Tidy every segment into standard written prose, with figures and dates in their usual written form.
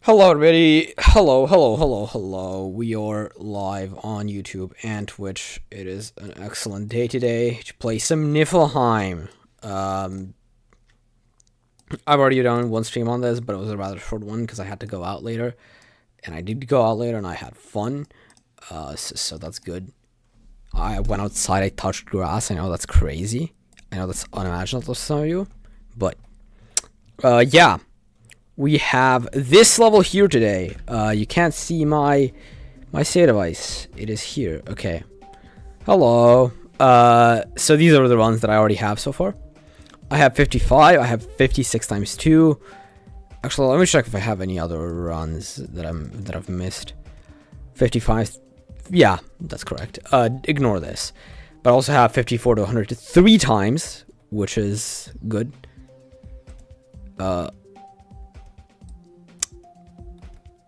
Hello everybody, hello. We are live on YouTube and Twitch. It is an excellent day today to play some Niflheim. I've already done one stream on this, but it was a rather short one because I had to go out later. And I did go out later and I had fun, so that's good. I went outside, I touched grass. I know that's crazy. I know that's unimaginable to some of you. But, yeah. We have this level here today. You can't see my save device. It is here. Okay. Hello. So these are the ones that I already have so far. I have 55. I have 56 times 2. Actually, let me check if I have any other runs that I've missed. 55. Yeah, that's correct. Ignore this. But I also have 54 to 100 3 times, which is good.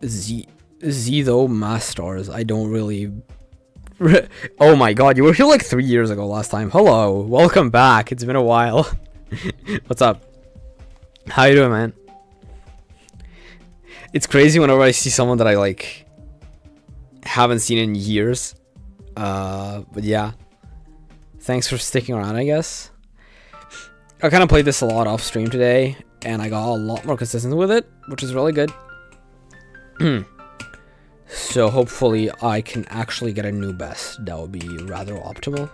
Z though, Masters. I don't really. Oh my god, you were here like 3 years ago last time. Hello, welcome back. It's been a while. What's up? How you doing, man? It's crazy whenever I see someone that I like haven't seen in years. But yeah, thanks for sticking around, I guess. I kind of played this a lot off stream today, and I got a lot more consistent with it, which is really good. So hopefully I can actually get a new best. That would be rather optimal.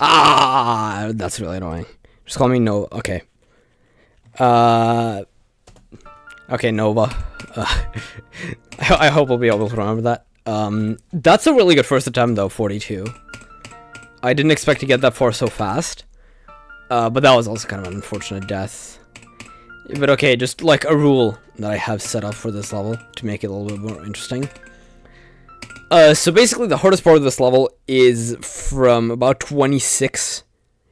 Ah, that's really annoying. Just call me No. Okay. Okay, Nova. I hope I'll be able to remember that. That's a really good first attempt though, 42. I didn't expect to get that far so fast. But that was also kind of an unfortunate death. But okay, just like a rule that I have set up for this level to make it a little bit more interesting. So basically the hardest part of this level is from about 26.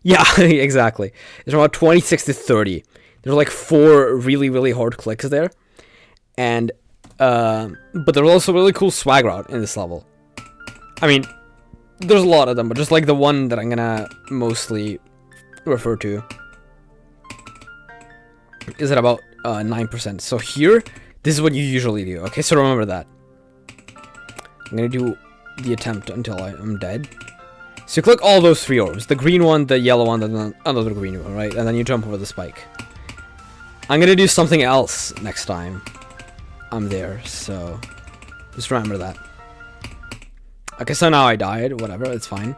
Yeah, exactly. It's from about 26 to 30. There's like 4 really hard clicks there. And, but there's also really cool swag route in this level. I mean, there's a lot of them, but just like the one that I'm gonna mostly refer to is at about 9%. So here, this is what you usually do. Okay, so remember that. I'm gonna do the attempt until I'm dead. So you click all those 3 orbs. The green one, the yellow one, and then another green one, right? And then you jump over the spike. I'm gonna do something else next time I'm there, so just remember that. Okay, so now I died. Whatever, it's fine.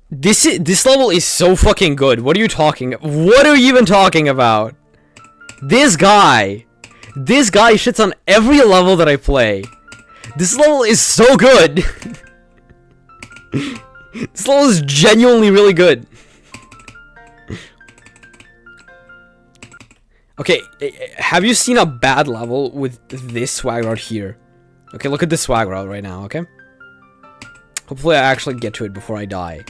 This level is so fucking good. What are you talking? What are you even talking about? This guy shits on every level that I play. This level is so good. This level is genuinely really good. Okay, have you seen a bad level with this swag route here? Okay, look at this swag route right now, okay? Hopefully I actually get to it before I die.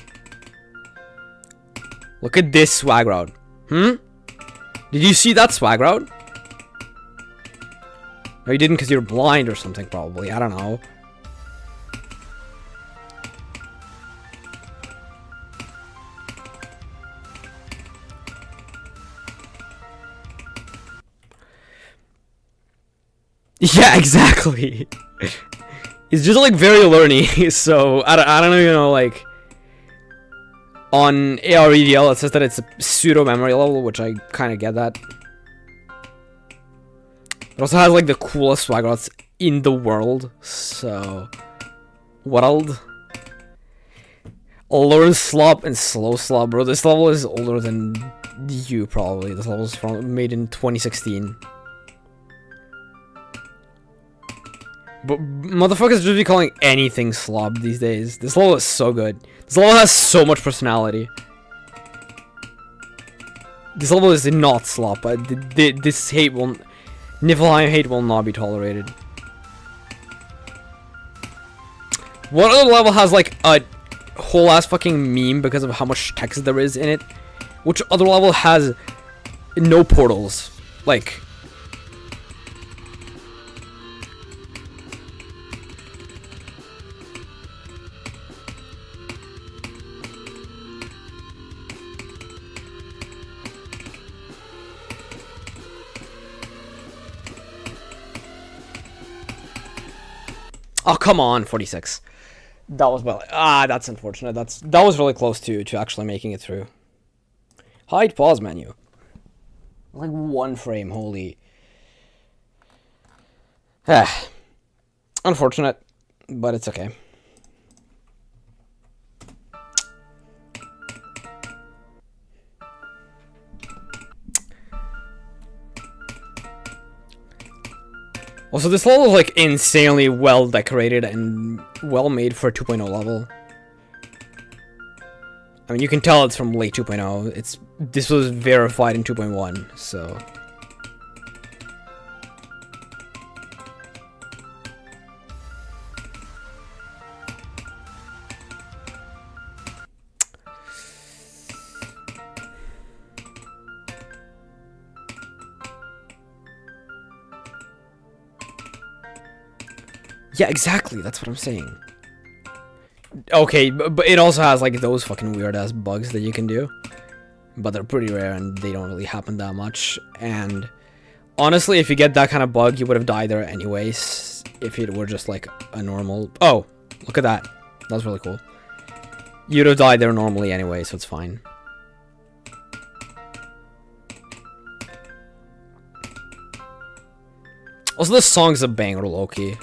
Look at this swag route. Did you see that swag route? No, you didn't because you're blind or something, probably. I don't know. Yeah, exactly. It's just like very learny, so I don't know, you know, like on AREDL it says that it's a pseudo memory level, which I kind of get that. It also has like the coolest swag routes in the world, so world. Learn slop and slow slop, bro. This level is older than you probably. This level is made in 2016. But motherfuckers just be calling anything slob these days. This level is so good. This level has so much personality. This level is not slop, but this hate will... Niflheim hate will not be tolerated. What other level has, like, a whole ass fucking meme because of how much text there is in it? Which other level has no portals? Like... Oh, come on, 46. That was well. That's unfortunate. That was really close to actually making it through. Hide pause menu. Like 1 frame, holy. Unfortunate, but it's okay. Also, this level is like insanely well decorated and well made for a 2.0 level. I mean, you can tell it's from late 2.0. This was verified in 2.1, so. Yeah, exactly. That's what I'm saying. Okay, but it also has like those fucking weird ass bugs that you can do, but they're pretty rare and they don't really happen that much. And honestly, if you get that kind of bug, you would have died there anyways if it were just like a normal... Oh, look at that. That was really cool. You'd have died there normally anyway, so it's fine. Also, this song's a banger, low-key.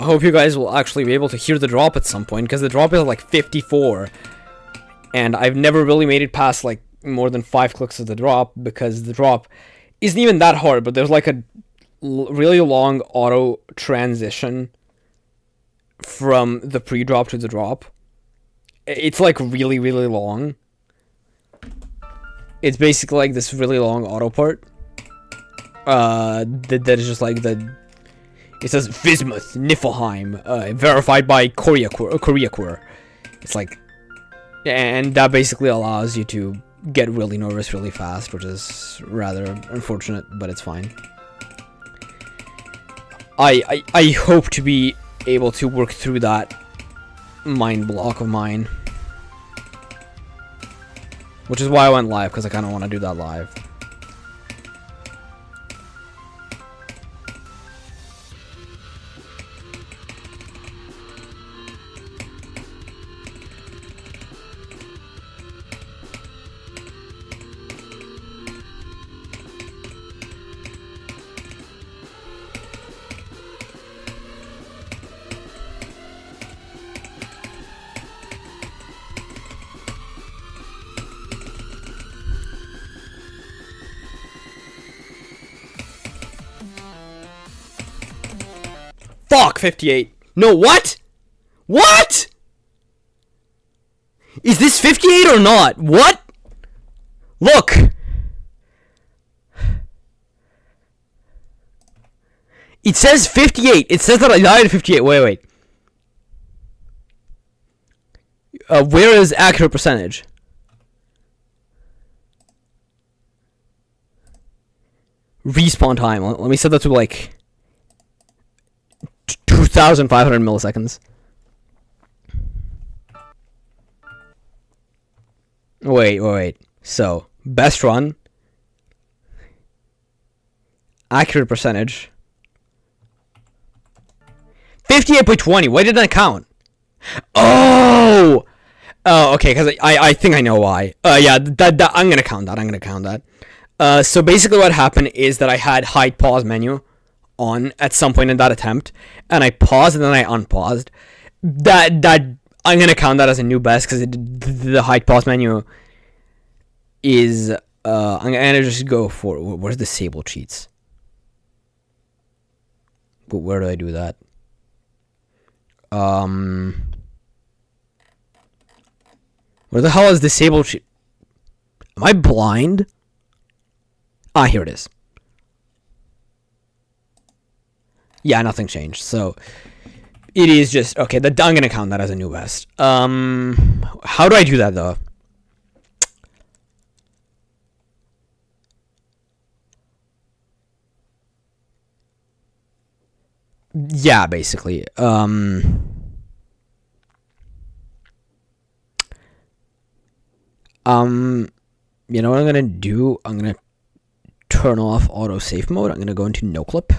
I hope you guys will actually be able to hear the drop at some point, because the drop is like 54. And I've never really made it past like more than 5 clicks of the drop, because the drop isn't even that hard, but there's like a really long auto transition from the pre-drop to the drop. It's like really, really long. It's basically like this really long auto part. That is just like the... It says Vismuth, Niflheim, verified by Koreakur. It's like, and that basically allows you to get really nervous really fast, which is rather unfortunate, but it's fine. I hope to be able to work through that mind block of mine, which is why I went live, because I kind of want to do that live. Fuck, 58. No, what? What? Is this 58 or not? What? Look. It says 58. It says that I died at 58. Wait. Where is accurate percentage? Respawn time. Let me set that to like 2,500 milliseconds. Wait. So, best run. Accurate percentage. 58.20. Why didn't I count? Oh! Oh, okay, because I think I know why. Yeah, that I'm gonna count that. So basically what happened is that I had hide pause menu on at some point in that attempt, and I paused and then I unpaused. That I'm gonna count that as a new best, because the hide pause menu is I'm gonna just go for, where's the disable cheats? But where do I do that? Where the hell is disabled? Am I blind? Ah, here it is. Yeah, nothing changed. So it is just okay. I'm gonna count that as a new vest. How do I do that though? Yeah, basically. You know what I'm gonna do? I'm gonna turn off auto save mode. I'm gonna go into no clip,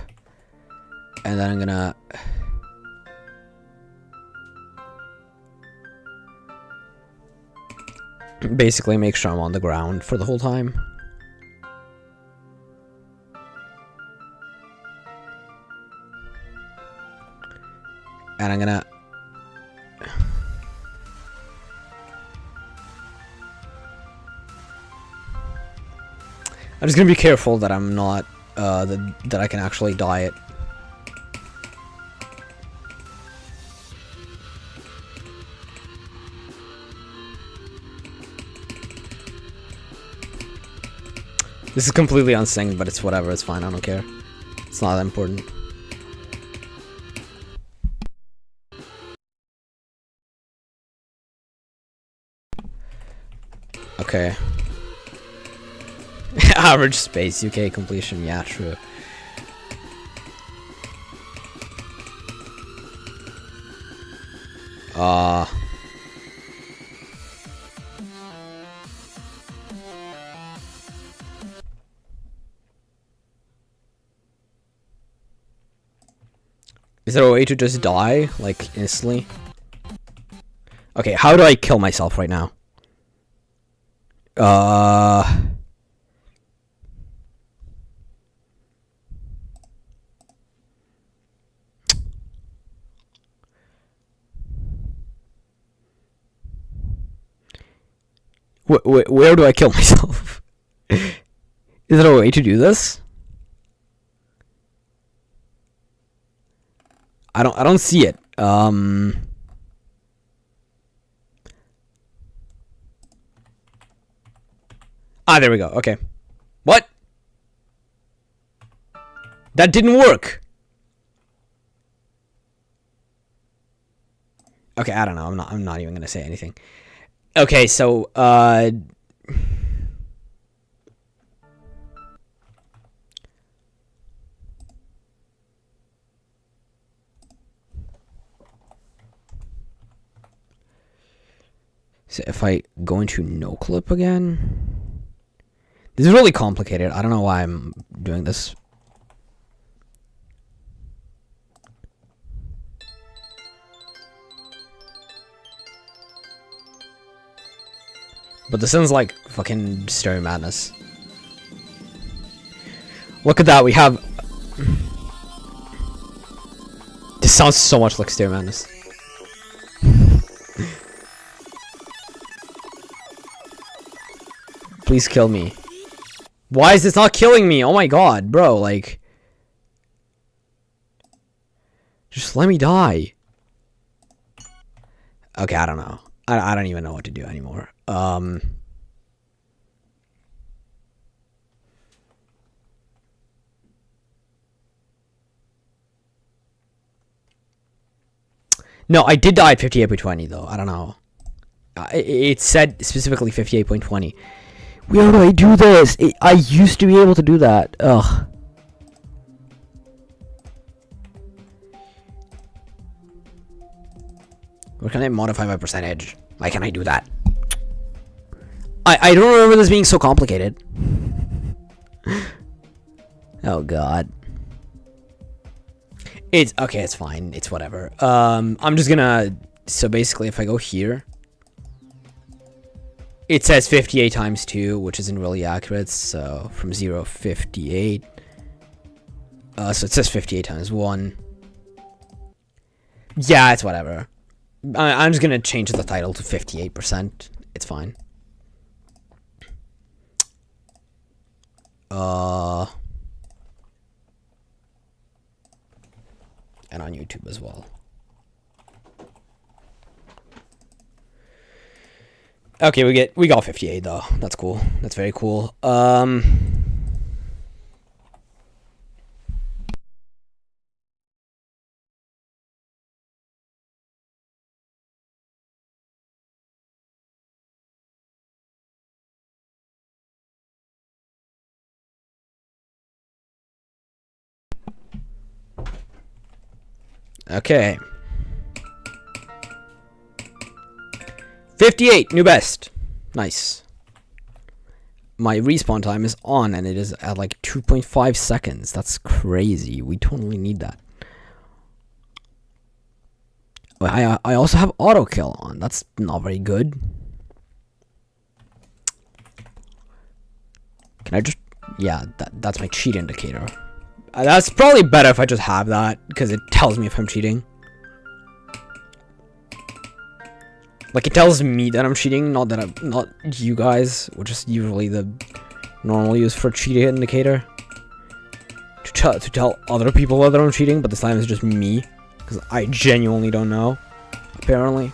and then I'm gonna basically make sure I'm on the ground for the whole time. And I'm gonna just gonna be careful that I'm not that I can actually die it. This is completely unsynced, but it's whatever, it's fine, I don't care. It's not that important. Okay. Average space, UK completion, yeah, true. Is there a way to just die, like, instantly? Okay, how do I kill myself right now? Where do I kill myself? Is there a way to do this? I don't see it. Ah, there we go. Okay. What? That didn't work. Okay, I don't know. I'm not even gonna say anything. Okay, so so if I go into no clip again, this is really complicated. I don't know why I'm doing this. But this sounds like fucking Stereo Madness. Look at that, we have... This sounds so much like Stereo Madness. Please kill me. Why is this not killing me? Oh my god, bro, like... Just let me die. Okay, I don't know. I don't even know what to do anymore. No, I did die at 58.20 though. I don't know. It said specifically 58.20. Where do I do this? I used to be able to do that. Ugh. Where can I modify my percentage? Why can't I do that? I don't remember this being so complicated. Oh god. It's okay, it's fine. It's whatever. I'm just gonna... So basically, if I go here... It says 58 times 2, which isn't really accurate. So, from 0, 58. So it says 58 times 1. Yeah, it's whatever. I'm just gonna change the title to 58%. It's fine. and on YouTube as well. Okay, we got 58 though. That's cool. That's very cool. Okay. 58, new best. Nice. My respawn time is on, and it is at like 2.5 seconds. That's crazy. We totally need that. I also have auto kill on. That's not very good. Can I just... Yeah, that's my cheat indicator. That's probably better if I just have that, because it tells me if I'm cheating. Like, it tells me that I'm cheating, not you guys, which is usually the normal use for cheat indicator. To tell other people that I'm cheating, but this time it's just me, because I genuinely don't know, apparently.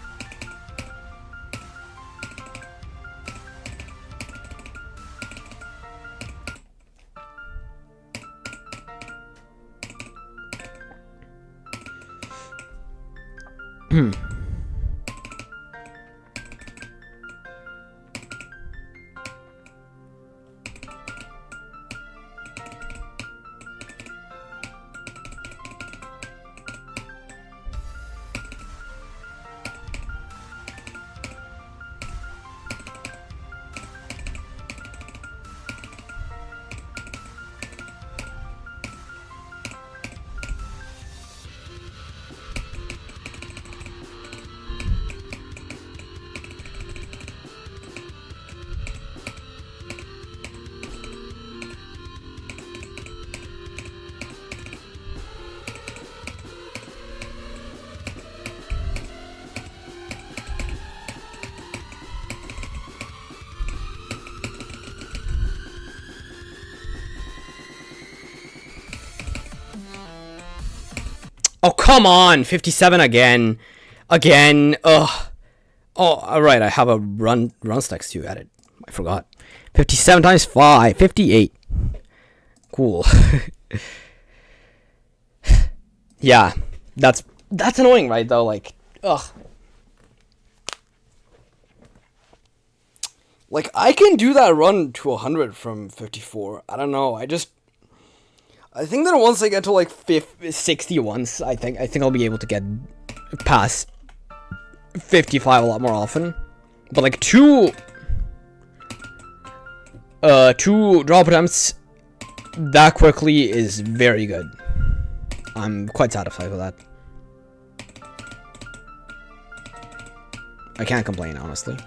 Oh, come on! 57 again. Again. Ugh. Oh, alright, I have a run stacks too added. I forgot. 57 times 5. 58. Cool. Yeah. That's annoying, right, though? Like, ugh. Like, I can do that run to 100 from 54. I don't know. I think that once I get to like 60 once, I think I'll be able to get past 55 a lot more often. But like two drop attempts that quickly is very good. I'm quite satisfied with that. I can't complain, honestly.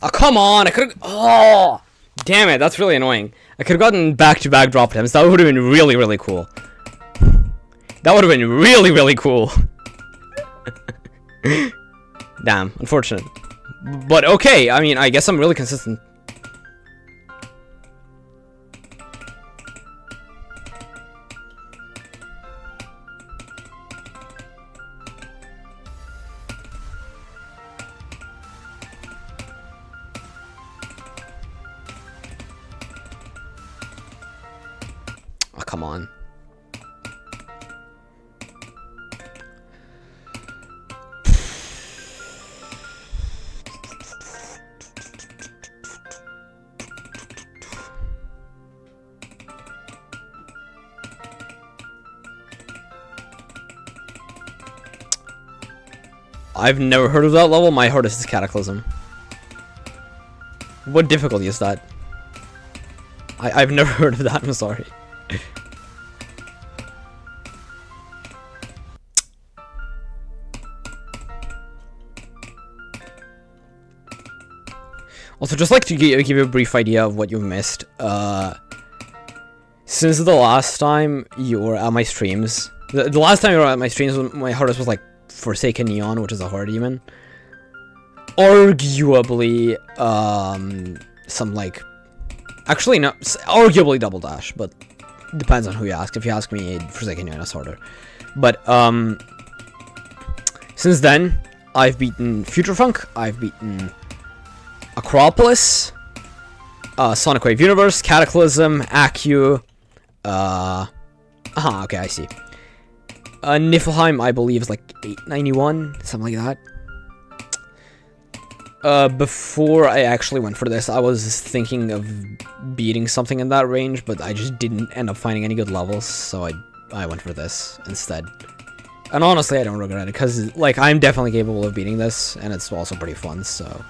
Oh, come on! I could've... Oh! Damn it, that's really annoying. I could've gotten back-to-back drop attempts. That would've been really, really cool. That would've been really, really cool. Damn, unfortunate. But okay, I mean, I guess I'm really consistent. Oh, come on. I've never heard of that level. My hardest is Cataclysm. What difficulty is that? I've never heard of that, I'm sorry. Also, just like to give you a brief idea of what you've missed, since the last time you were at my streams, the last time you were at my streams, my hardest was like Forsaken Neon, which is a hard demon. Arguably, some like, actually no, arguably Double Dash, but depends on who you ask. If you ask me, Forsaken Neon is harder. But since then, I've beaten Future Funk, I've beaten Acropolis, Sonic Wave Universe, Cataclysm, Accu, okay, I see. Niflheim, I believe, is like 891, something like that. Before I actually went for this, I was thinking of beating something in that range, but I just didn't end up finding any good levels, so I went for this instead. And honestly, I don't regret it, because, like, I'm definitely capable of beating this, and it's also pretty fun, so...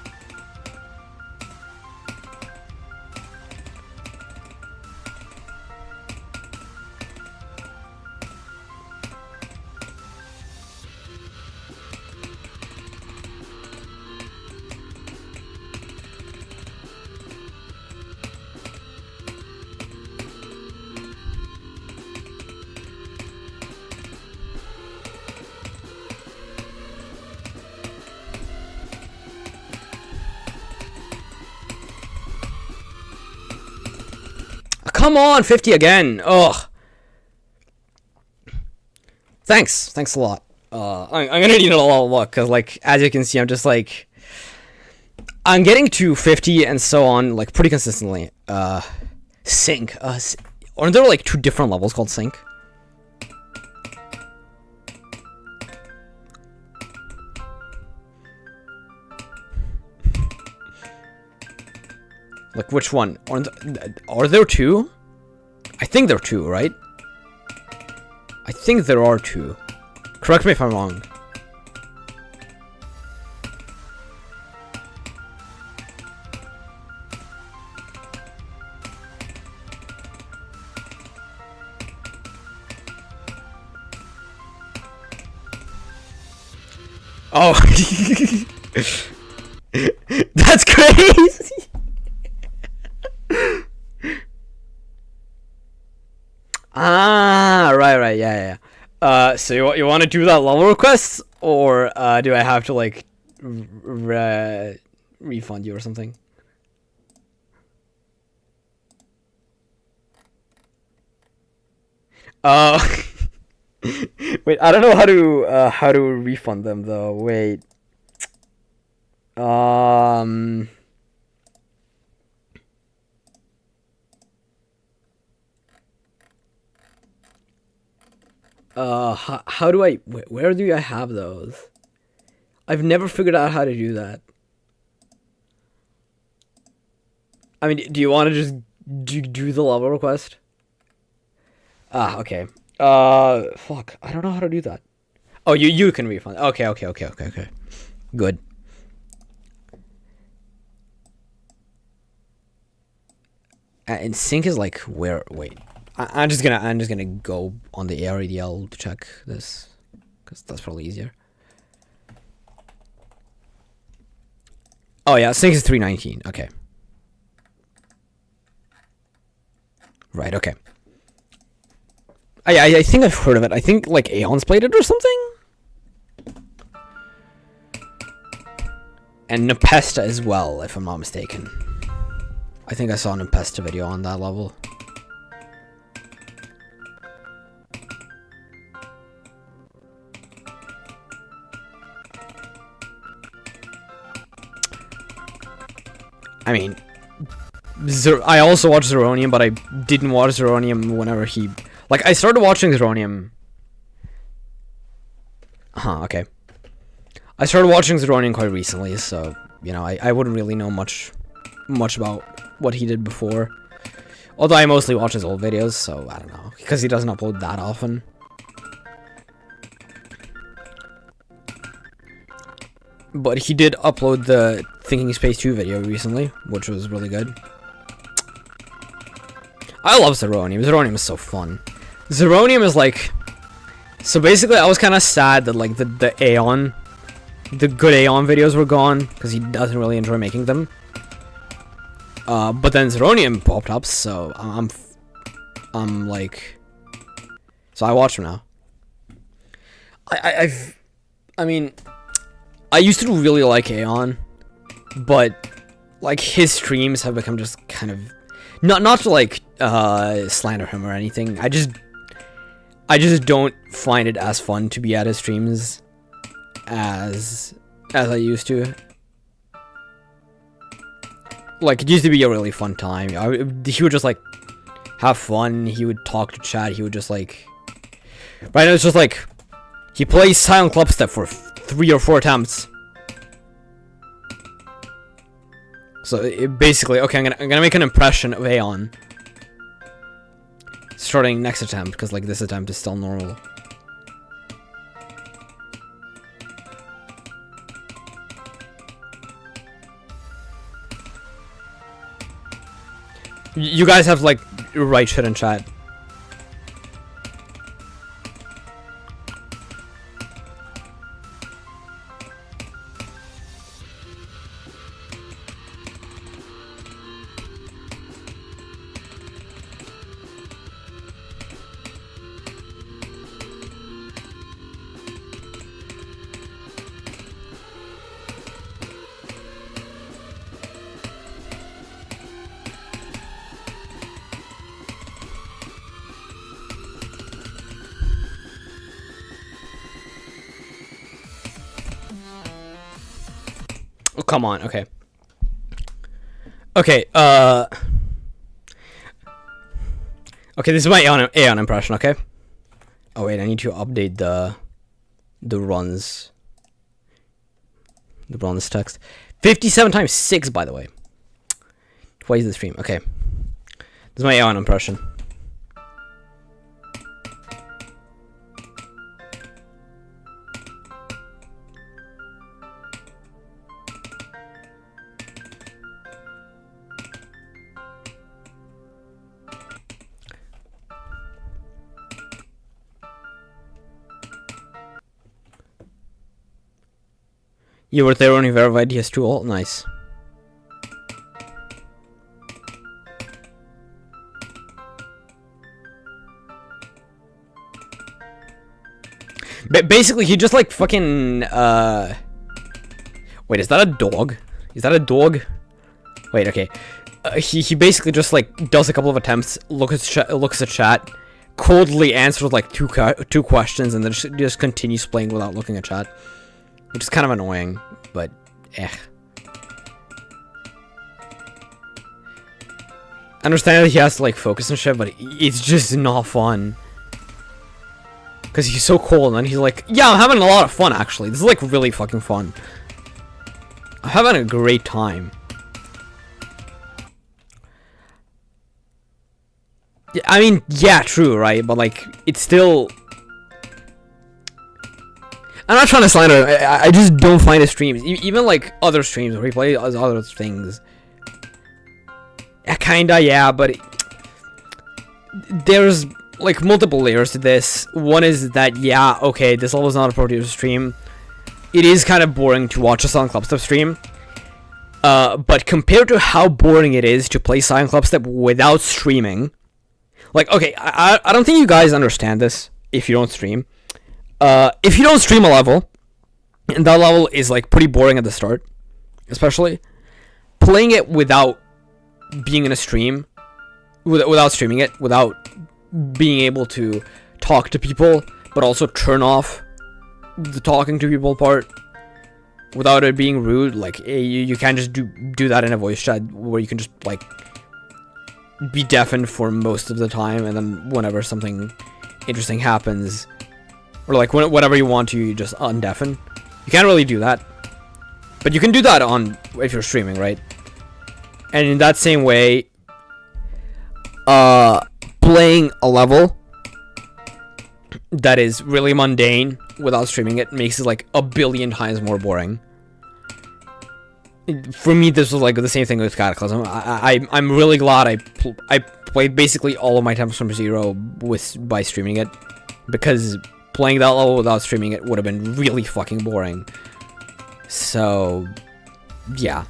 Come on, 50 again. Ugh. Thanks a lot. I'm gonna need a lot of luck, because, like, as you can see, I'm just, like... I'm getting to 50 and so on, like, pretty consistently. Sync. Aren't there, like, 2 different levels called Sync? Like, which one? Are there 2? I think there are 2, right? I think there are 2. Correct me if I'm wrong. Oh. That's crazy! Ah, right, yeah. So you want to do that level request, or do I have to, like, refund you or something? Wait, I don't know how to refund them though. Wait. How do I, where do I have those? I've never figured out how to do that. I mean, do you want to just do the level request? Ah, okay. Fuck, I don't know how to do that. Oh, you can refund. Okay. Good. And sync is like where? Wait. I'm just gonna go on the ARDL to check this, because that's probably easier. Oh yeah, sync is 319. Okay. Right. Okay. I think I've heard of it. I think like Aeon's played it or something. And Nepesta as well, if I'm not mistaken. I think I saw an Nepesta video on that level. I mean, I also watched Zeronium, but I didn't watch Zeronium whenever he... Like, I started watching Zeronium... Okay. I started watching Zeronium quite recently, so, you know, I wouldn't really know much about what he did before. Although I mostly watch his old videos, so I don't know. Because he doesn't upload that often. But he did upload the Thinking Space 2 video recently, which was really good. I love Zeronium. Zeronium is so fun. Zeronium is like... So basically, I was kind of sad that like the Aeon, the good Aeon videos were gone because he doesn't really enjoy making them. But then Zeronium popped up, so I'm like, so I watch him now. I mean, I used to really like Aeon, but like his streams have become just kind of not to like slander him or anything. I just don't find it as fun to be at his streams as I used to. Like, it used to be a really fun time. He would just like have fun. He would talk to chat. He would just like, right now it's just like he plays Silent Clubstep for 3 or 4 attempts. So it basically, okay, I'm gonna make an impression of Aeon starting next attempt, because like this attempt is still normal. You guys have like right shit in chat. Oh, come on, okay. Okay, okay, this is my Aeon impression, okay? Oh wait, I need to update the runs. The runs text. 57 times 6, by the way. Twice the stream, okay. This is my Aeon impression. You were there only verified he has 2 ult? Nice. Basically, he just like fucking, wait, is that a dog? Is that a dog? Wait, okay. He basically just like does a couple of attempts, looks at chat, coldly answers like two questions, and then just continues playing without looking at chat. Which is kind of annoying, but I understand that he has to like focus and shit, but it's just not fun. Because he's so cold, and he's like, yeah, I'm having a lot of fun actually. This is like really fucking fun. I'm having a great time. Yeah, I mean, yeah, true, right? But like, it's still... I'm not trying to slander him. I just don't find his streams, even like other streams where he plays other things. Kinda, yeah, but there's like multiple layers to this. One is that, yeah, okay, this level is not appropriate to stream. It is kind of boring to watch a Silent Clubstep stream. But compared to how boring it is to play Silent Clubstep without streaming, like, okay, I don't think you guys understand this if you don't stream. If you don't stream a level, and that level is like pretty boring at the start, especially, playing it without being in a stream, without streaming it, without being able to talk to people, but also turn off the talking to people part, without it being rude, like, you can't just do that in a voice chat, where you can just, like, be deafened for most of the time, and then whenever something interesting happens, or like whatever you want to, you just undeafen. You can't really do that, but you can do that on if you're streaming, right? And in that same way, playing a level that is really mundane without streaming it makes it like a billion times more boring. For me, this was like the same thing with Cataclysm. I'm really glad I played basically all of my attempts from zero by streaming it, because playing that level without streaming it would have been really fucking boring. So, yeah.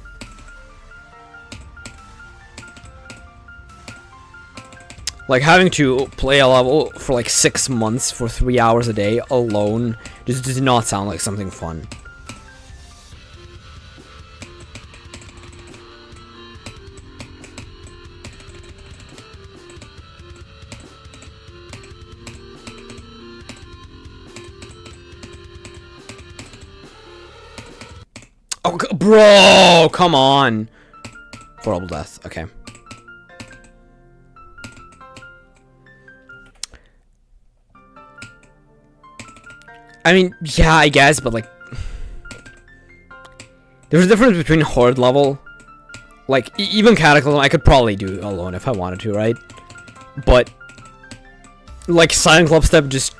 Like, having to play a level for like 6 months for 3 hours a day alone just does not sound like something fun. Oh, bro, come on. Horrible death. Okay. I mean, yeah, I guess, but like, there's a difference between horde level, like even Cataclysm I could probably do alone if I wanted to, right? But like Silent Club Step, just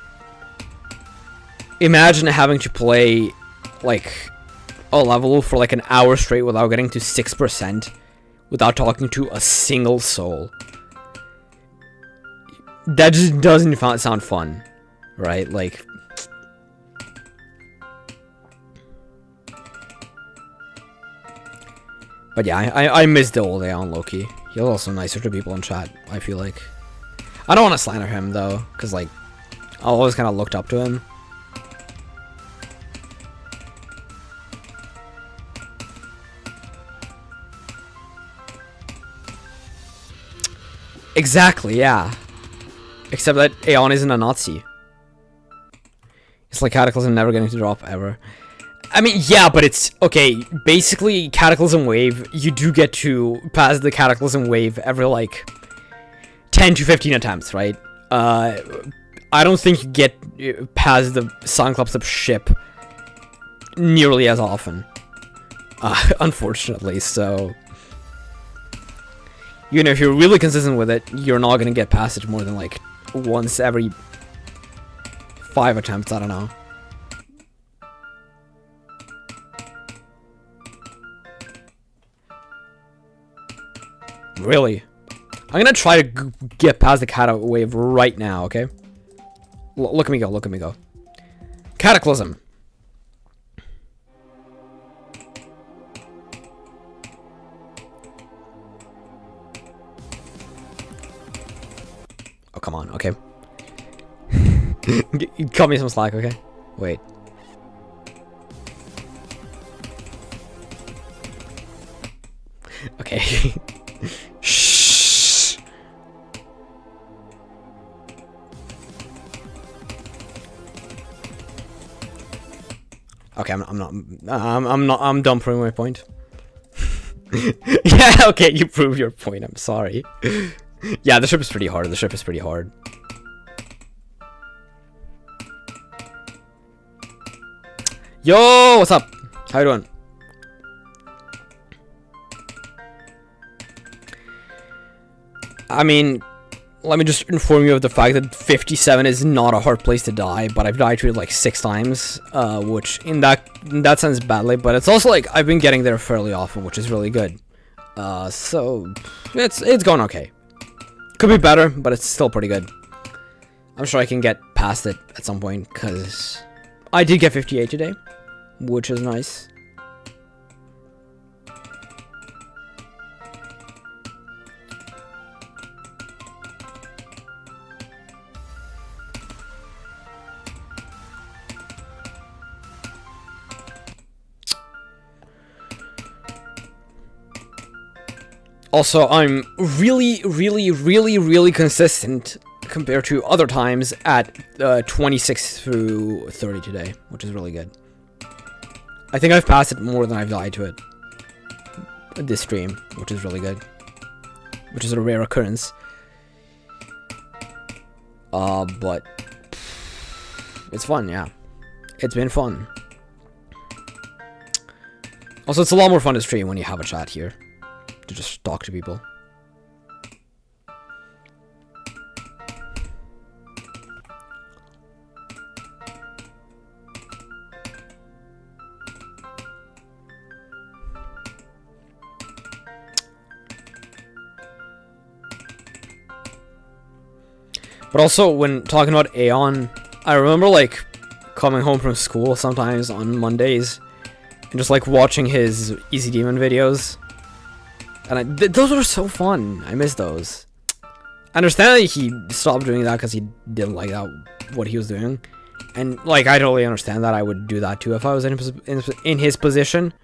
imagine having to play like a level for like an hour straight without getting to 6%, without talking to a single soul. That just doesn't sound fun, right? Like, but yeah, I miss the old Aeon Loki. He was also nicer to people in chat, I feel like. I don't want to slander him though, because like, I always kind of looked up to him. Exactly, yeah. Except that Aeon isn't a Nazi. It's like Cataclysm never getting to drop ever. I mean, yeah, but it's okay. Basically, Cataclysm Wave, you do get to pass the Cataclysm Wave every like 10 to 15 attempts, right? I don't think you get past the Silent Club Step ship nearly as often, unfortunately. So, even if you're really consistent with it, you're not gonna get past it more than like once every 5 attempts. I don't know. Really? I'm gonna try to get past the cat wave right now, okay? Look at me go, look at me go. Cataclysm. Oh, come on, okay. Cut me some slack, okay? Wait. Okay. Shh. Okay, I'm done proving my point. Yeah, okay, you prove your point. I'm sorry. Yeah, the ship is pretty hard. The ship is pretty hard. Yo, what's up? How you doing? I mean, let me just inform you of the fact that 57 is not a hard place to die, but I've died to it like 6 times, which in that sense badly, but it's also like I've been getting there fairly often, which is really good. So it's going okay. Could be better, but it's still pretty good. I'm sure I can get past it at some point, because I did get 58 today, which is nice. Also, I'm really consistent compared to other times at 26 through 30 today, which is really good. I think I've passed it more than I've died to it this stream, which is really good. Which is a rare occurrence. But it's fun, yeah. It's been fun. Also, it's a lot more fun to stream when you have a chat here. To just talk to people. But also, when talking about Aeon, I remember, like, coming home from school sometimes on Mondays and just, like, watching his Easy Demon videos. And those were so fun. I miss those. I understand that he stopped doing that because he didn't like that, what he was doing. And, like, I totally understand that. I would do that, too, if I was in his position.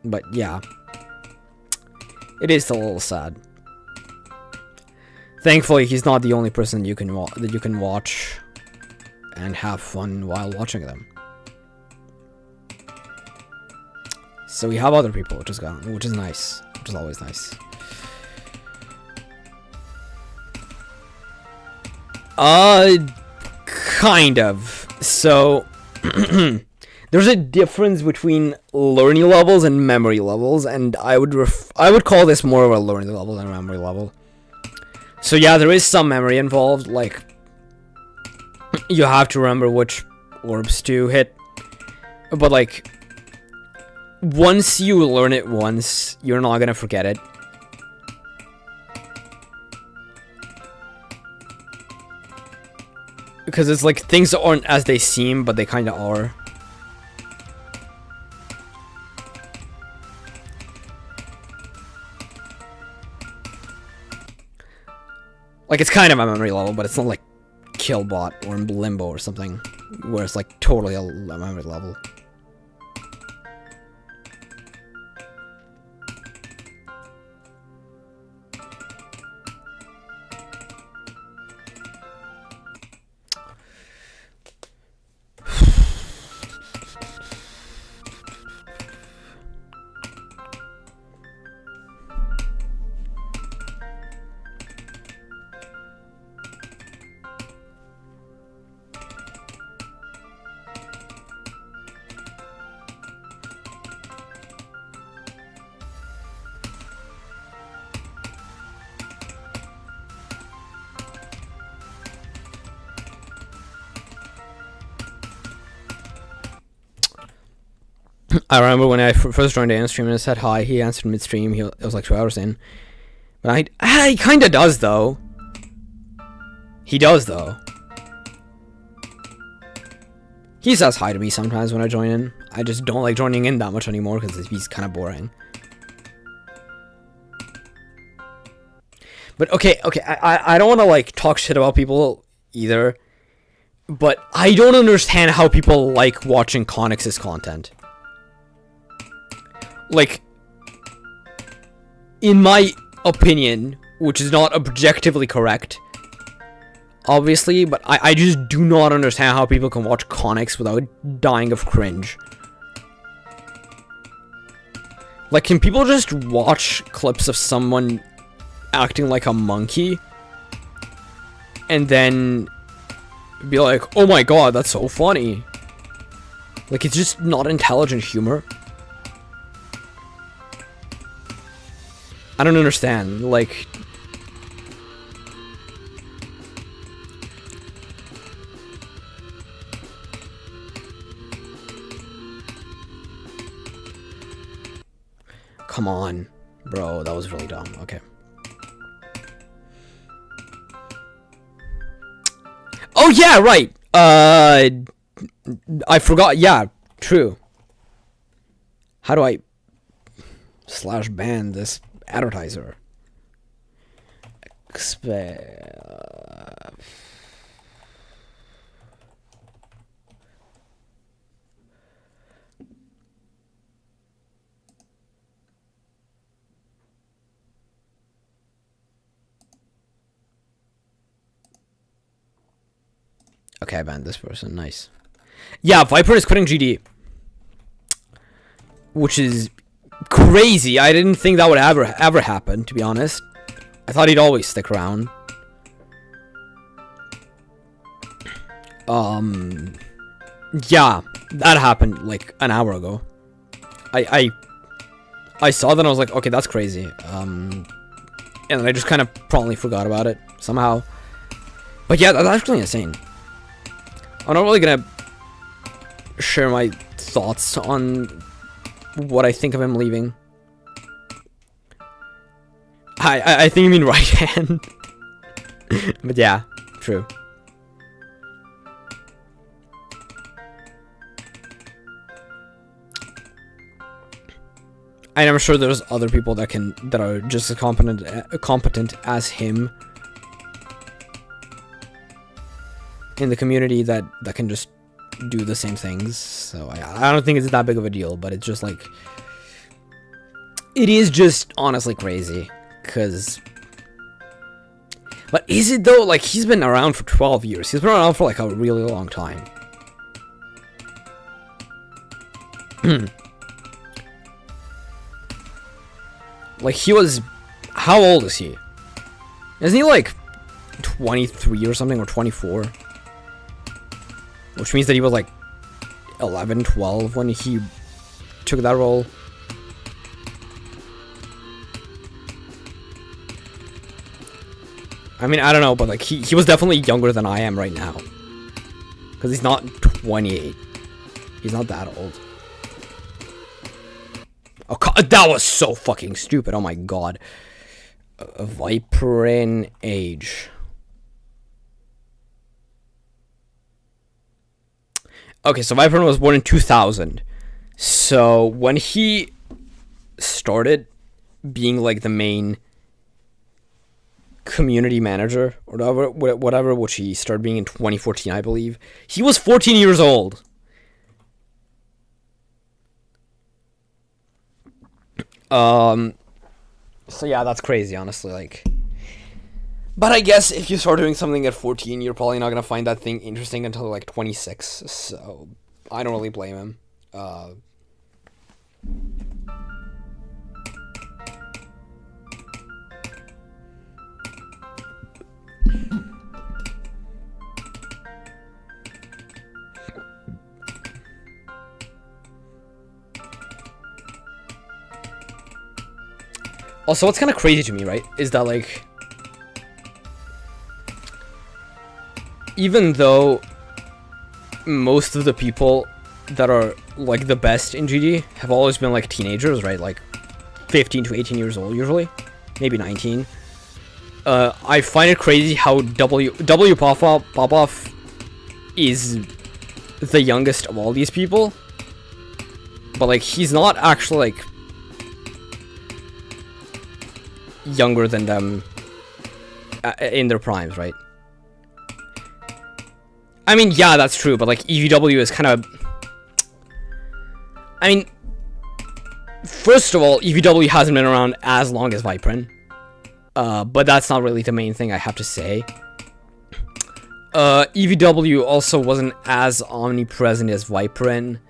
But, yeah. It is still a little sad. Thankfully, he's not the only person that you can watch and have fun while watching them. So we have other people, which is nice, which is always nice. Kind of. So there's a difference between learning levels and memory levels, and I would call this more of a learning level than a memory level. So yeah, there is some memory involved, like you have to remember which orbs to hit, but like once you learn it once, you're not gonna forget it. Because it's like things aren't as they seem, but they kind of are. Like, it's kind of a memory level, but it's not like Killbot or Limbo or something, where it's like totally a memory level. I remember when I first joined the stream and I said hi, he answered midstream. It was like 2 hours in. But he kind of does, though. He does, though. He says hi to me sometimes when I join in. I just don't like joining in that much anymore because he's kind of boring. But okay, I don't want to like talk shit about people either. But I don't understand how people like watching Connex's content. Like, in my opinion, which is not objectively correct, obviously, but I just do not understand how people can watch Connex without dying of cringe. Like, can people just watch clips of someone acting like a monkey and then be like, oh my god, that's so funny? Like, it's just not intelligent humor. I don't understand, like... Come on, bro, that was really dumb. Okay. Oh yeah, right! I forgot, yeah, true. How do I... /ban this advertiser? Okay, I banned this person. Nice. Yeah, Viper is quitting GD. Which is crazy. I didn't think that would ever happen, to be honest. I thought he'd always stick around. Yeah, that happened like an hour ago. I saw that and I was like, okay, that's crazy. And I just kind of promptly forgot about it somehow. But yeah, that's actually insane. I'm not really gonna share my thoughts on what I think of him leaving. I think you mean right hand. But yeah, true. And I'm sure there's other people that are just as competent as him in the community that can just do the same things. So I don't think it's that big of a deal, but it's just like, it is just honestly crazy. But is it though? Like, he's been around for 12 years. He's been around for like a really long time. Like, he was, how old is he? Isn't he like 23 or something, or 24? Which means that he was like 11, 12 when he took that role. I mean, I don't know, but like, he was definitely younger than I am right now. Because he's not 28. He's not that old. Oh, that was so fucking stupid. Oh my god. Viperin age. Okay, so Viperin was born in 2000. So when he started being like the main community manager or whatever, which he started being in 2014, I believe, he was 14 years old. So yeah, that's crazy, honestly, like. But I guess if you start doing something at 14, you're probably not gonna find that thing interesting until like 26. So I don't really blame him. Also, what's kind of crazy to me, right, is that, like, even though most of the people that are, like, the best in GD have always been, like, teenagers, right, like, 15 to 18 years old, usually, maybe 19, I find it crazy how W Popoff is the youngest of all these people, but, like, he's not actually, like, younger than them in their primes, right? I mean, yeah, that's true, but like EVW is kind of, I mean, first of all, EVW hasn't been around as long as Viperin, but that's not really the main thing I have to say. EVW also wasn't as omnipresent as Viperin.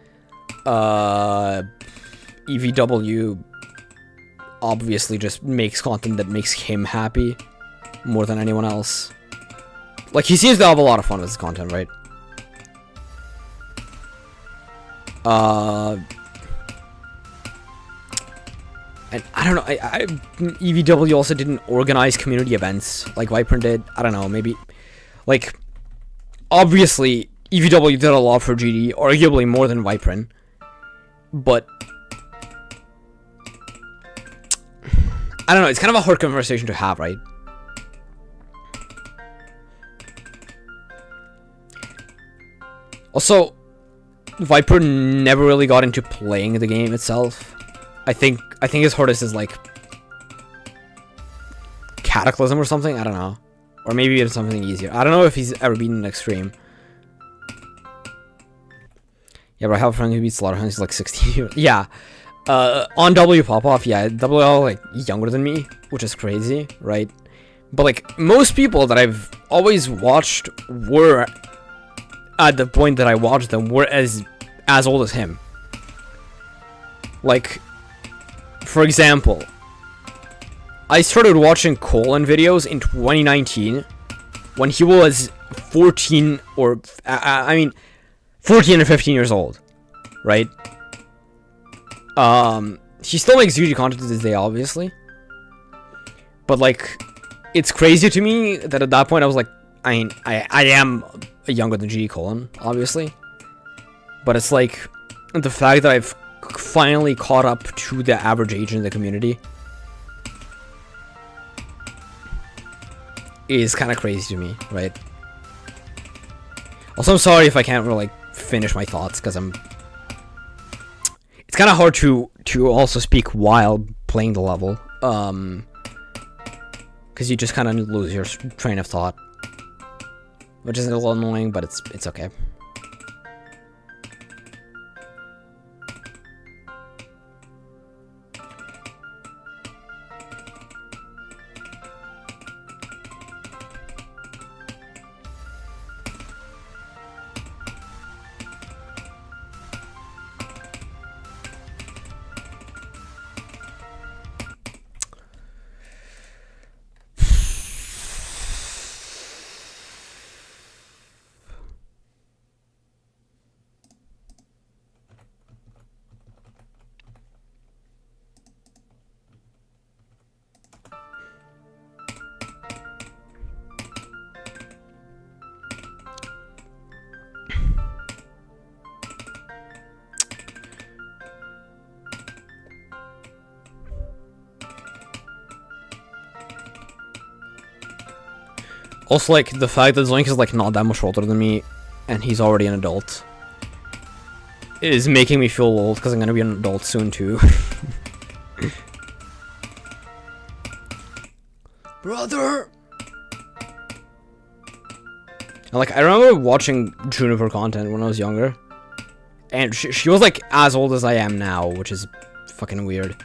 EVW obviously just makes content that makes him happy more than anyone else. Like, he seems to have a lot of fun with his content, right? And I don't know, EVW also didn't organize community events like Viper did. I don't know, maybe, like, obviously EVW did a lot for GD, arguably more than Viperin, but I don't know, it's kind of a hard conversation to have, right? Also, Viper never really got into playing the game itself. I think his hardest is like Cataclysm or something, I don't know. Or maybe it's something easier. I don't know if he's ever beaten an Extreme. Yeah, but I have a friend who beats Slaughterhound, he's like 16 years. Yeah. On W Popoff, yeah, WL like younger than me, which is crazy, right? But like most people that I've always watched were at the point that I watched them were as old as him. Like, for example, I started watching Colin videos in 2019 when he was 14 or 14 or 15 years old, right? He still makes GG content to this day, obviously. But, like, it's crazy to me that at that point I was like, I am younger than GG Colin, obviously. But it's like, the fact that I've finally caught up to the average age in the community. is kind of crazy to me, right? Also, I'm sorry if I can't really like finish my thoughts because it's kind of hard to also speak while playing the level, because you just kind of lose your train of thought, which is a little annoying, but it's okay. Also, like, the fact that Zoink is, like, not that much older than me, and he's already an adult, is making me feel old, because I'm gonna be an adult soon, too. Brother! And, like, I remember watching Juniper content when I was younger, and she was, like, as old as I am now, which is fucking weird.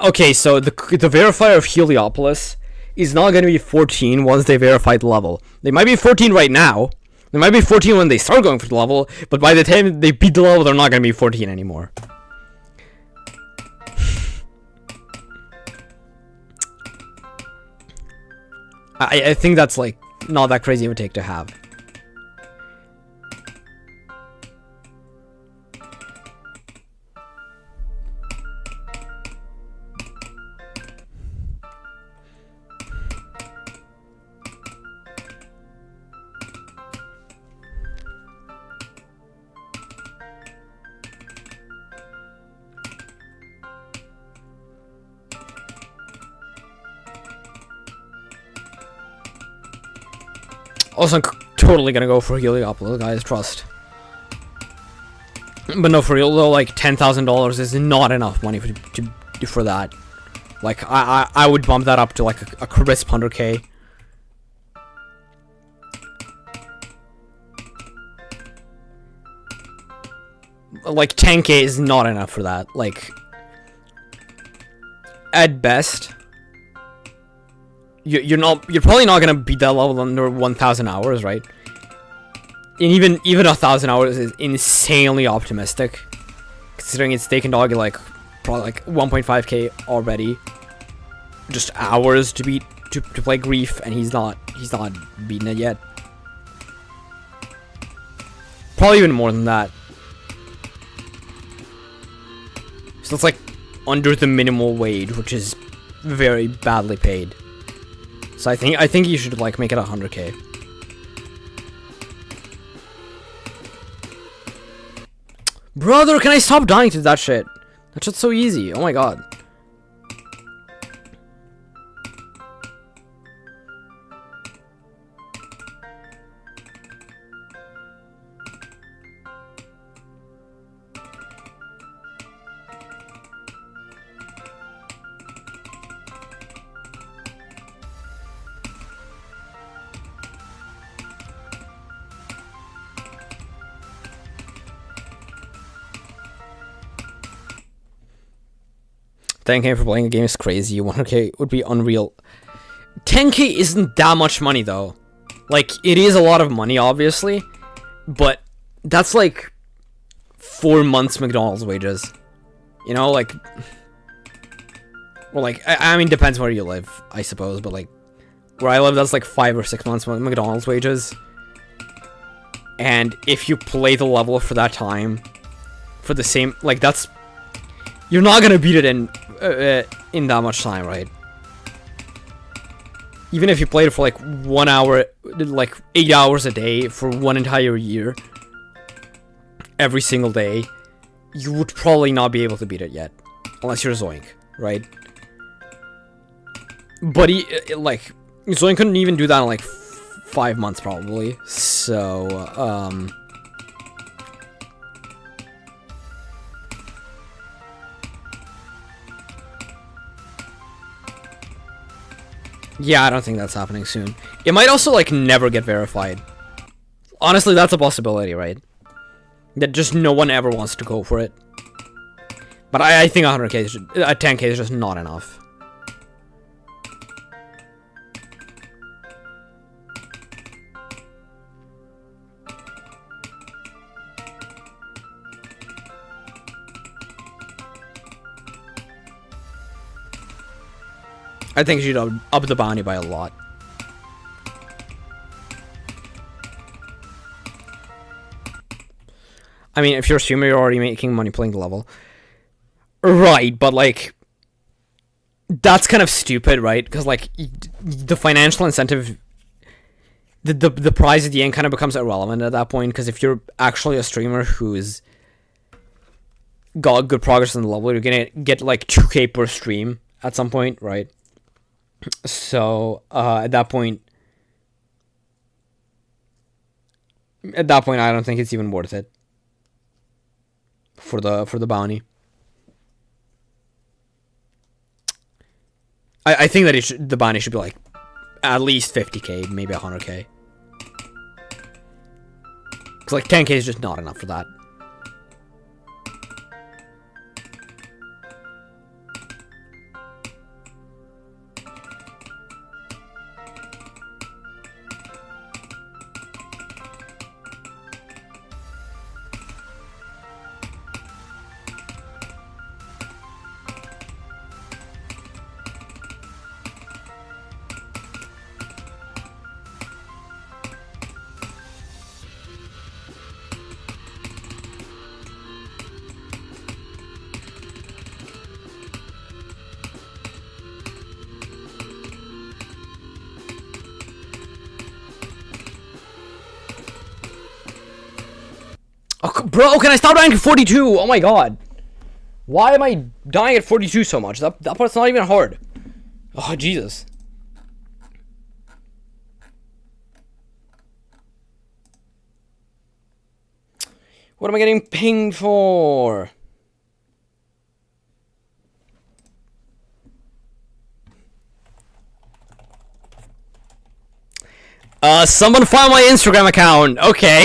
Okay, so the verifier of Heliopolis is not going to be 14 once they verify the level. They might be 14 right now. They might be 14 when they start going for the level, but by the time they beat the level, they're not going to be 14 anymore. I think that's, like, not that crazy of a take to have. Also, I'm totally gonna go for Heliopolis, guys, trust. But no, for real though, like, $10,000 is not enough money for that. Like, I would bump that up to, like, a crisp 100K. Like, 10K is not enough for that. Like, at best, you're probably not gonna beat that level under 1,000 hours, right? And even 1,000 hours is insanely optimistic, considering it's taken Doggy like probably like 1.5K already, just hours to beat to play Grief, and he's not beaten it yet. Probably even more than that. So it's like under the minimal wage, which is very badly paid. So I think you should like make it 100K. Brother, can I stop dying to that shit? That shit's so easy. Oh my god. $10K for playing a game is crazy. 100K would be unreal. 10K isn't that much money though. Like, it is a lot of money, obviously, but that's like 4 months McDonald's wages. You know, like, well, like, I mean, depends where you live, I suppose, but like, where I live, that's like 5 or 6 months McDonald's wages. And if you play the level for that time, for the same, like, that's, you're not gonna beat it in that much time, right? Even if you played it for like 1 hour, like 8 hours a day for 1 entire year, every single day, you would probably not be able to beat it yet, unless you're Zoink, right? But like, Zoink couldn't even do that in like 5 months probably. So, yeah, I don't think that's happening soon. It might also like never get verified. Honestly, that's a possibility, right? That just no one ever wants to go for it. But I think 100k is 10k is just not enough. I think you should up the bounty by a lot. I mean, if you're a streamer, you're already making money playing the level. Right, but like, that's kind of stupid, right? Because like, the financial incentive, the prize at the end kind of becomes irrelevant at that point. Because if you're actually a streamer who's got good progress in the level, you're gonna get like 2k per stream at some point, right? So at that point, I don't think it's even worth it for the bounty. I think that the bounty should be like at least 50k, maybe 100k. Because like 10k is just not enough for that. Oh, bro, can I stop dying at 42? Oh my god. Why am I dying at 42 so much? That part's not even hard. Oh, Jesus. What am I getting pinged for? Someone find my Instagram account. Okay.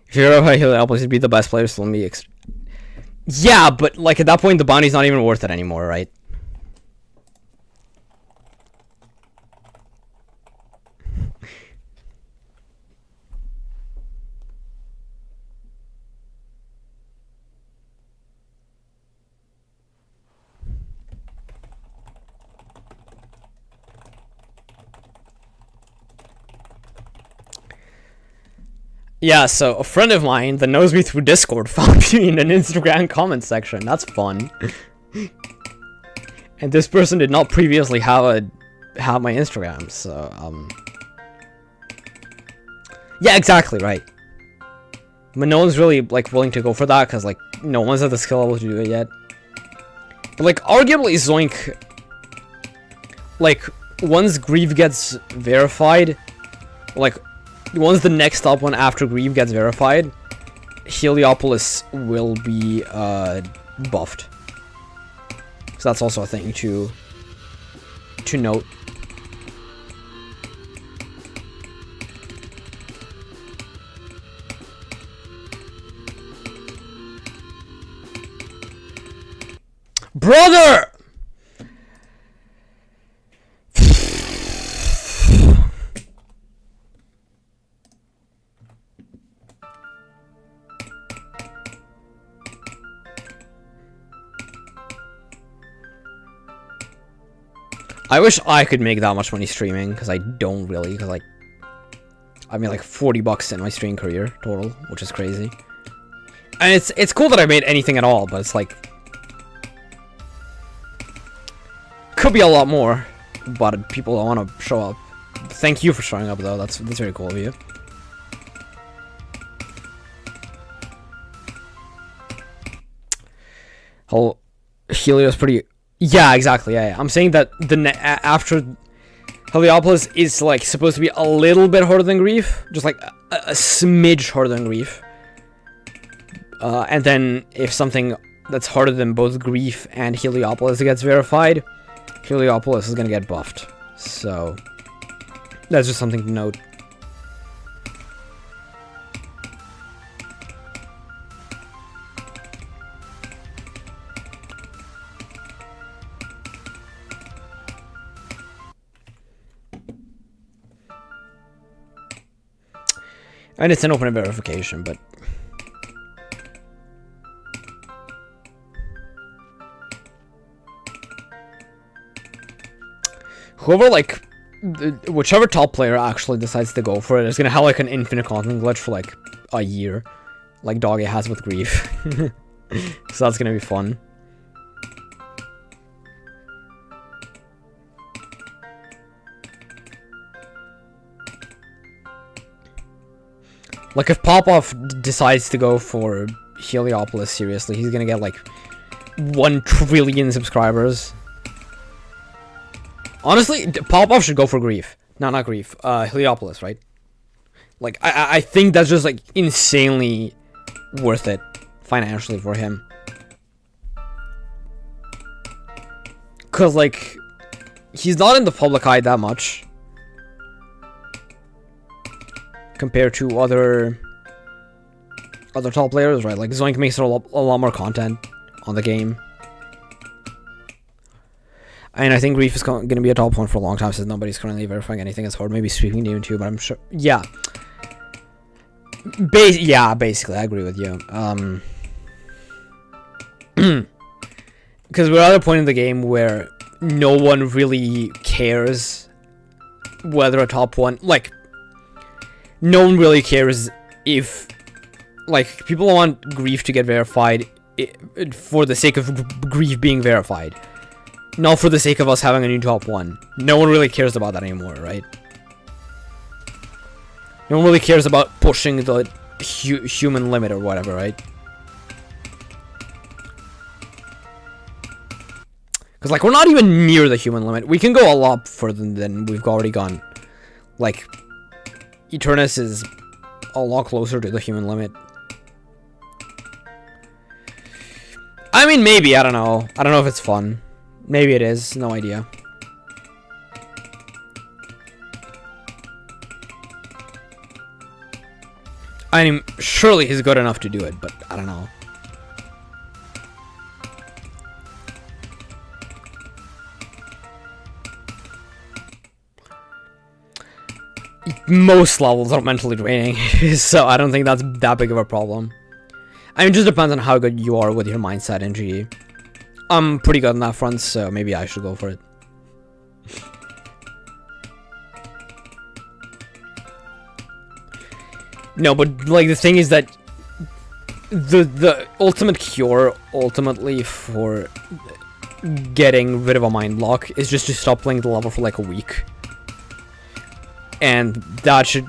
If you're a healer, I'll please be the best player, so let me yeah, but like at that point the bounty's not even worth it anymore, right? Yeah, so a friend of mine that knows me through Discord found me in an Instagram comment section. That's fun. And this person did not previously have my Instagram, so yeah, exactly, right. But no one's really like willing to go for that because like no one's at the skill level to do it yet. But like arguably Zoink, like once Grieve gets verified, like once the next top one after Grieve gets verified, Heliopolis will be buffed. So that's also a thing to note. Brother! I wish I could make that much money streaming, because I don't really, because like, I made like 40 bucks in my stream career total, which is crazy. And it's cool that I made anything at all, but it's like, could be a lot more, but people don't want to show up. Thank you for showing up though, that's very cool of you. Helio's pretty Yeah, exactly. Yeah, I'm saying that after Heliopolis is like supposed to be a little bit harder than Grief, just like a smidge harder than Grief. And then if something that's harder than both Grief and Heliopolis gets verified, Heliopolis is gonna get buffed. So that's just something to note. And it's an open verification, but whoever, like, whichever top player actually decides to go for it is gonna have like an infinite content glitch for like a year, like Doggy has with Grief. So that's gonna be fun. Like, if Popoff decides to go for Heliopolis seriously, he's gonna get like 1 trillion subscribers. Honestly, Popoff should go for Grief. No, not Grief. Heliopolis, right? Like, I think that's just like insanely worth it financially for him. Cause like, he's not in the public eye that much compared to other top players, right? Like, Zoink makes a lot more content on the game. And I think Grief is going to be a top one for a long time since nobody's currently verifying anything as hard. Maybe Sweeping Demon too, but I'm sure. Yeah. Yeah, basically, I agree with you. Because we're at a point in the game where no one really cares whether a top one, like, no one really cares if, like, people want Grief to get verified for the sake of Grief being verified. Not for the sake of us having a new top one. No one really cares about that anymore, right? No one really cares about pushing the human limit or whatever, right? Because, like, we're not even near the human limit. We can go a lot further than we've already gone. Like, Eternus is a lot closer to the human limit. I mean, maybe. I don't know. I don't know if it's fun. Maybe it is. No idea. I mean, surely he's good enough to do it, but I don't know. Most levels are mentally draining, so I don't think that's that big of a problem. I mean, it just depends on how good you are with your mindset in GE. I'm pretty good on that front, so maybe I should go for it. No, but like the thing is that the ultimate cure ultimately for getting rid of a mind block is just to stop playing the level for like a week. And that should,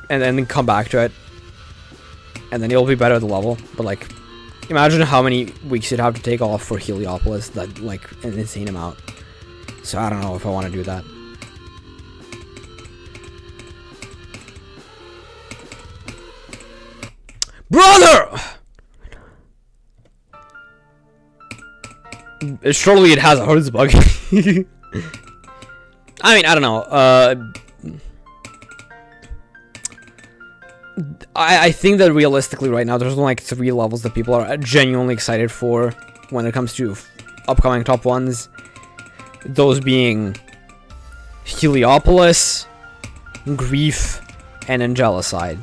and then come back to it, and then you'll be better at the level. But like, imagine how many weeks you'd have to take off for Heliopolis. That, like, an insane amount. So I don't know if I want to do that. Brother! Surely it has a hardest bug. I mean, I don't know. I think that realistically right now there's only like 3 levels that people are genuinely excited for when it comes to upcoming top ones. Those being Heliopolis, Grief, and Angelicide.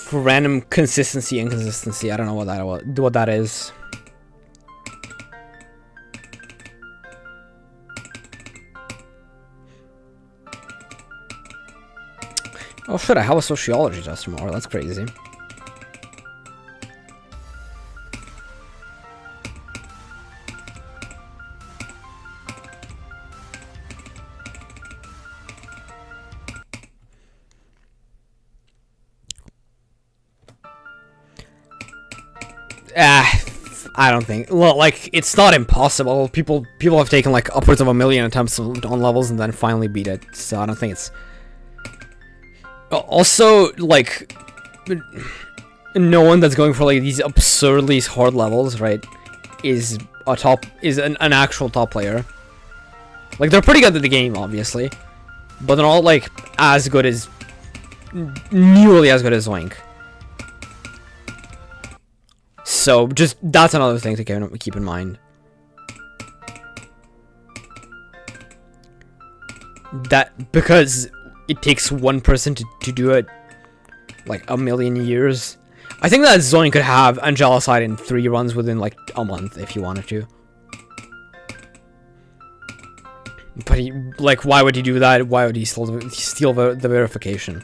Random consistency, inconsistency. I don't know what that is. Oh shit, I have a sociology test tomorrow. That's crazy. I don't think. Well, like, it's not impossible. People have taken like upwards of 1,000,000 attempts on levels and then finally beat it. So I don't think it's. Also, like, no one that's going for like these absurdly hard levels, right, is an actual top player. Like, they're pretty good at the game, obviously, but they're not like as good as, nearly as good as Zoink. So just that's another thing to keep in mind. That because it takes one person to do it like 1,000,000 years. I think that Zoink could have Angelicide in 3 runs within like a month if he wanted to. But he, like, why would he do that? Why would he steal the verification?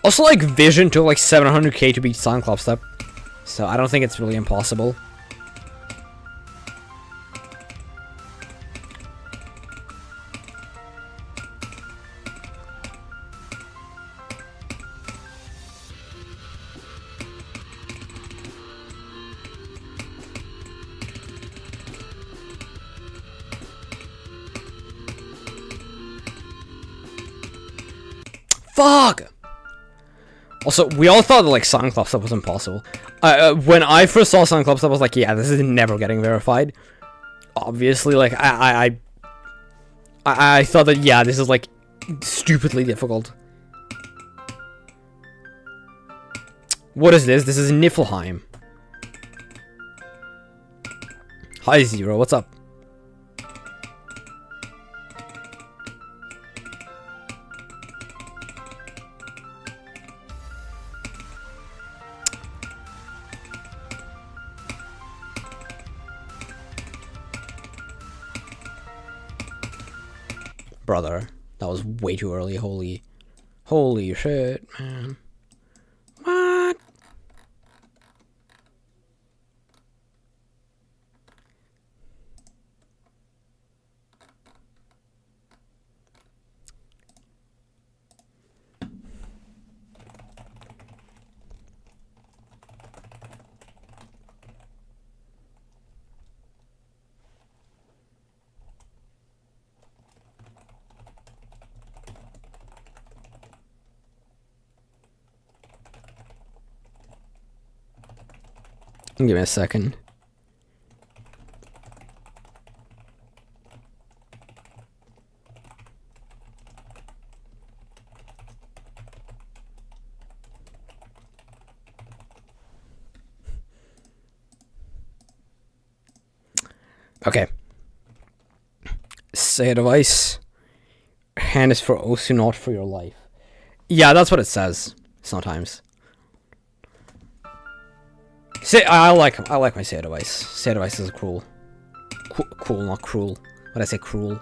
Also, like, Vision took like 700k to beat Cyclops Step, so I don't think it's really impossible. Fuck! Also, we all thought that, like, Cyclops stuff was impossible. When I first saw Cyclops stuff, I was like, yeah, this is never getting verified. Obviously, like, I thought that, yeah, this is, like, stupidly difficult. What is this? This is Niflheim. Hi, Zero, what's up? Brother, that was way too early. Holy shit, man. What? Give me a second. Okay. Say a device. Hand is for Osu, not for your life. Yeah, that's what it says sometimes. Say, I like my say device. Say device is cruel. Cool, not cruel. When I say cruel.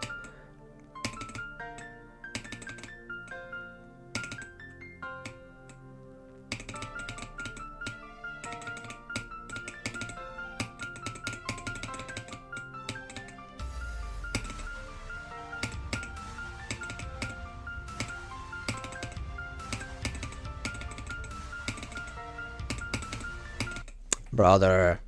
Brother.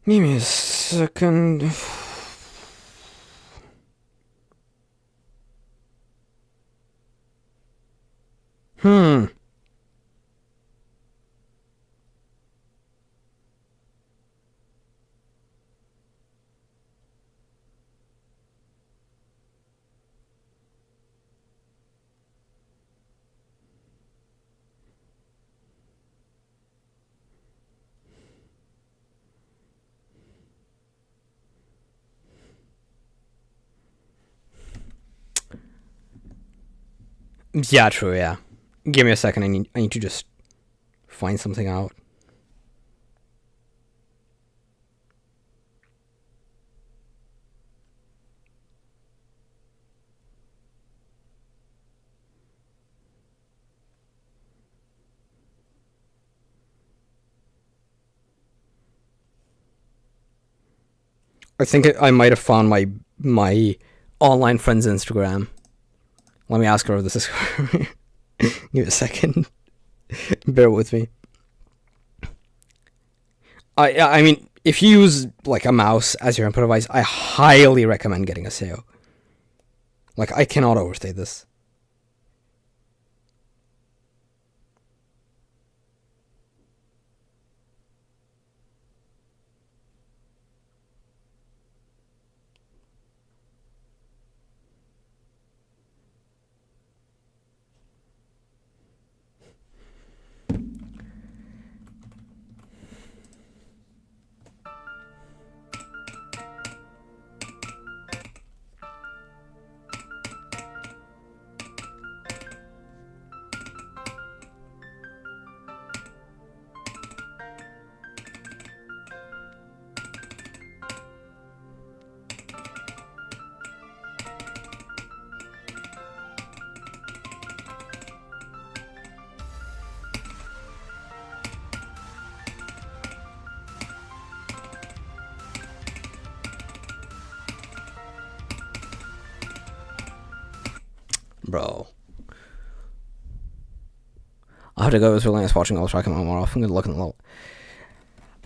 Give me a second. Yeah, true, yeah. Give me a second, I need to just find something out. I think I might have found my online friend's Instagram. Let me ask her if this is Give me a second. Bear with me. I mean, if you use like a mouse as your input device, I highly recommend getting a SEO. Like, I cannot overstate this. Bro. I have to go. It was really nice watching. I'll try coming more often. Good luck in the level.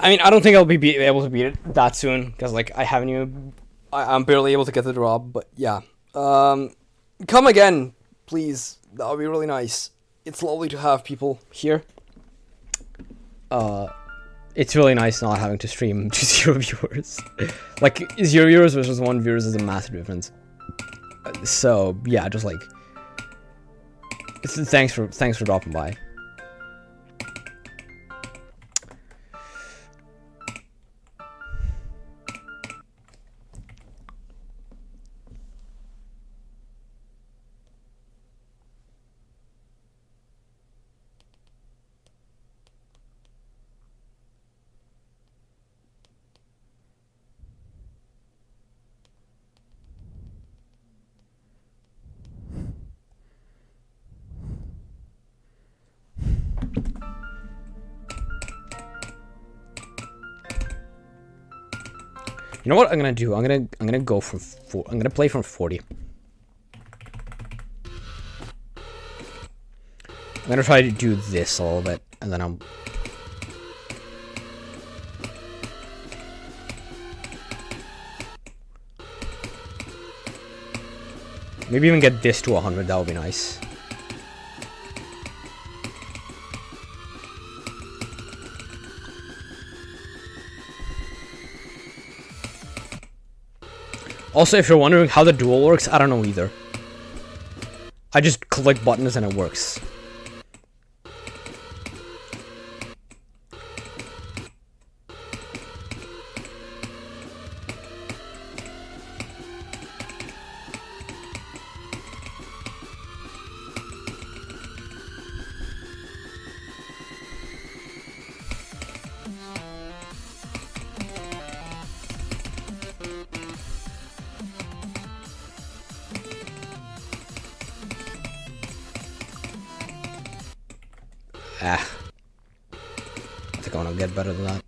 I mean, I don't think I'll be able to beat it that soon, because, like, I haven't even... I'm barely able to get the drop, but yeah. Come again, please. That would be really nice. It's lovely to have people here. It's really nice not having to stream to 0 viewers. Like, 0 viewers versus 1 viewers is a massive difference. So, yeah, just, like... Thanks for dropping by. You know what I'm gonna do? I'm gonna go from I'm gonna play from 40. I'm gonna try to do this a little bit, and then I'm... Maybe even get this to 100, that would be nice. Also, if you're wondering how the duel works, I don't know either. I just click buttons and it works. I think I want to get better than that.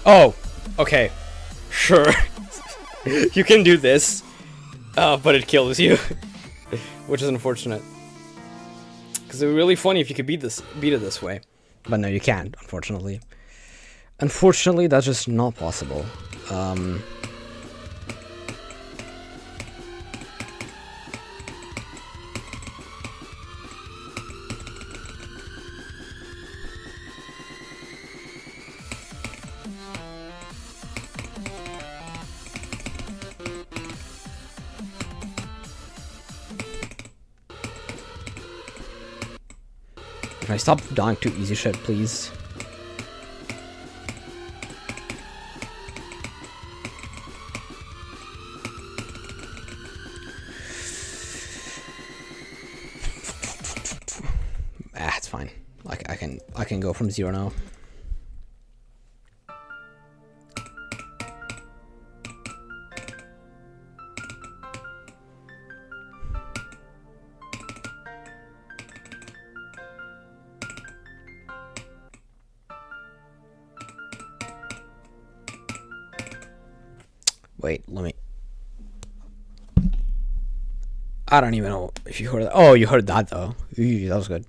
Oh, okay, sure. You can do this, but it kills you, which is unfortunate. Because it would be really funny if you could beat it this way, but no, you can't. Unfortunately, that's just not possible. I stop dying to easy shit, please? It's fine. I can go from 0 now. Wait, let me. I don't even know if you heard that. Oh, you heard that though. Ew, that was good.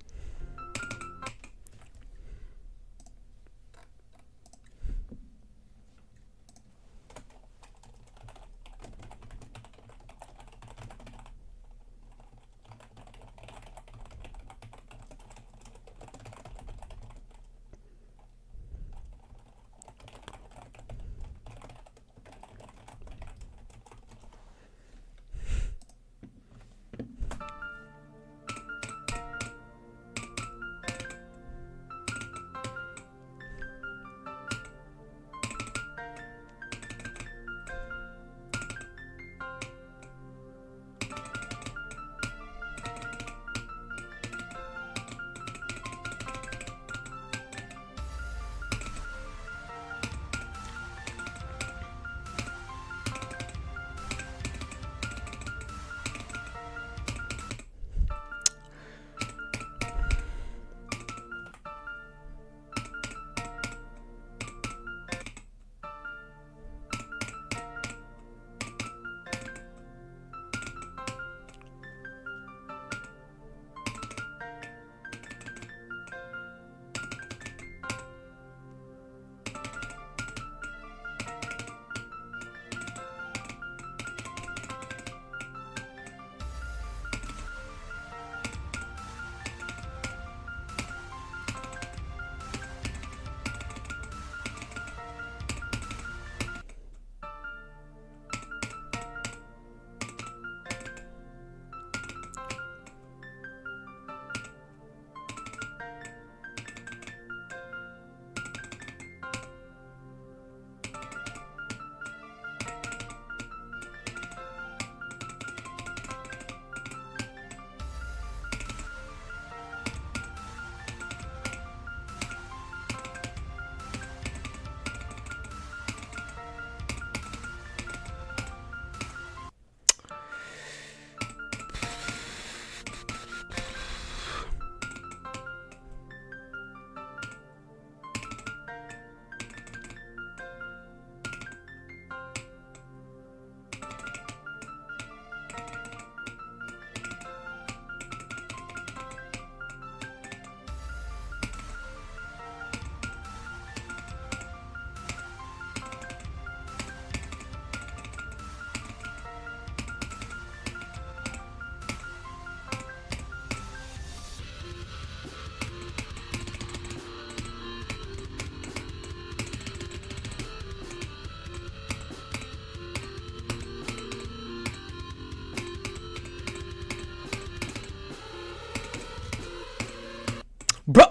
Bro,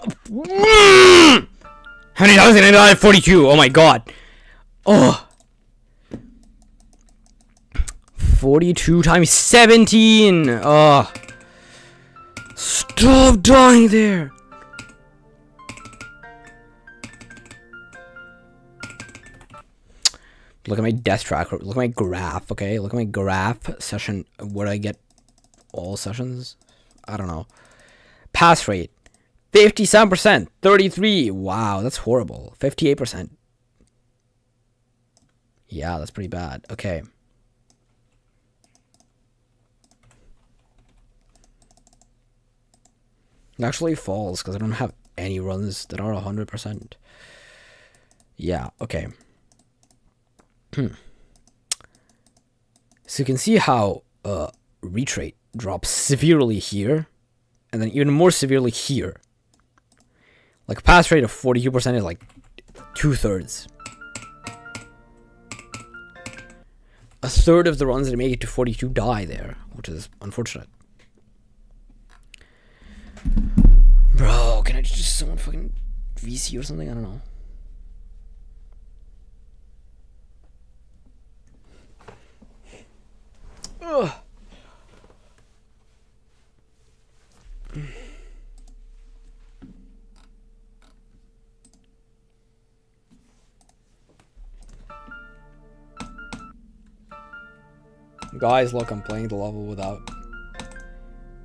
how many times did I die at 42? Oh my god. Oh. 42 times 17. Oh. Stop dying there. Look at my death track. Look at my graph, okay? Look at my graph session. Where I get all sessions? I don't know. Pass rate. 57%. 33. Wow, that's horrible. 58%. Yeah, that's pretty bad. Okay. It actually falls because I don't have any runs that are 100%. Yeah, okay. So you can see how reach rate drops severely here, and then even more severely here. Like pass rate of 42% is like 2/3. A third of the runs that make it to 42 die there, which is unfortunate. Bro, can I just VC or something. I don't know. Ugh. Guys, look, I'm playing the level without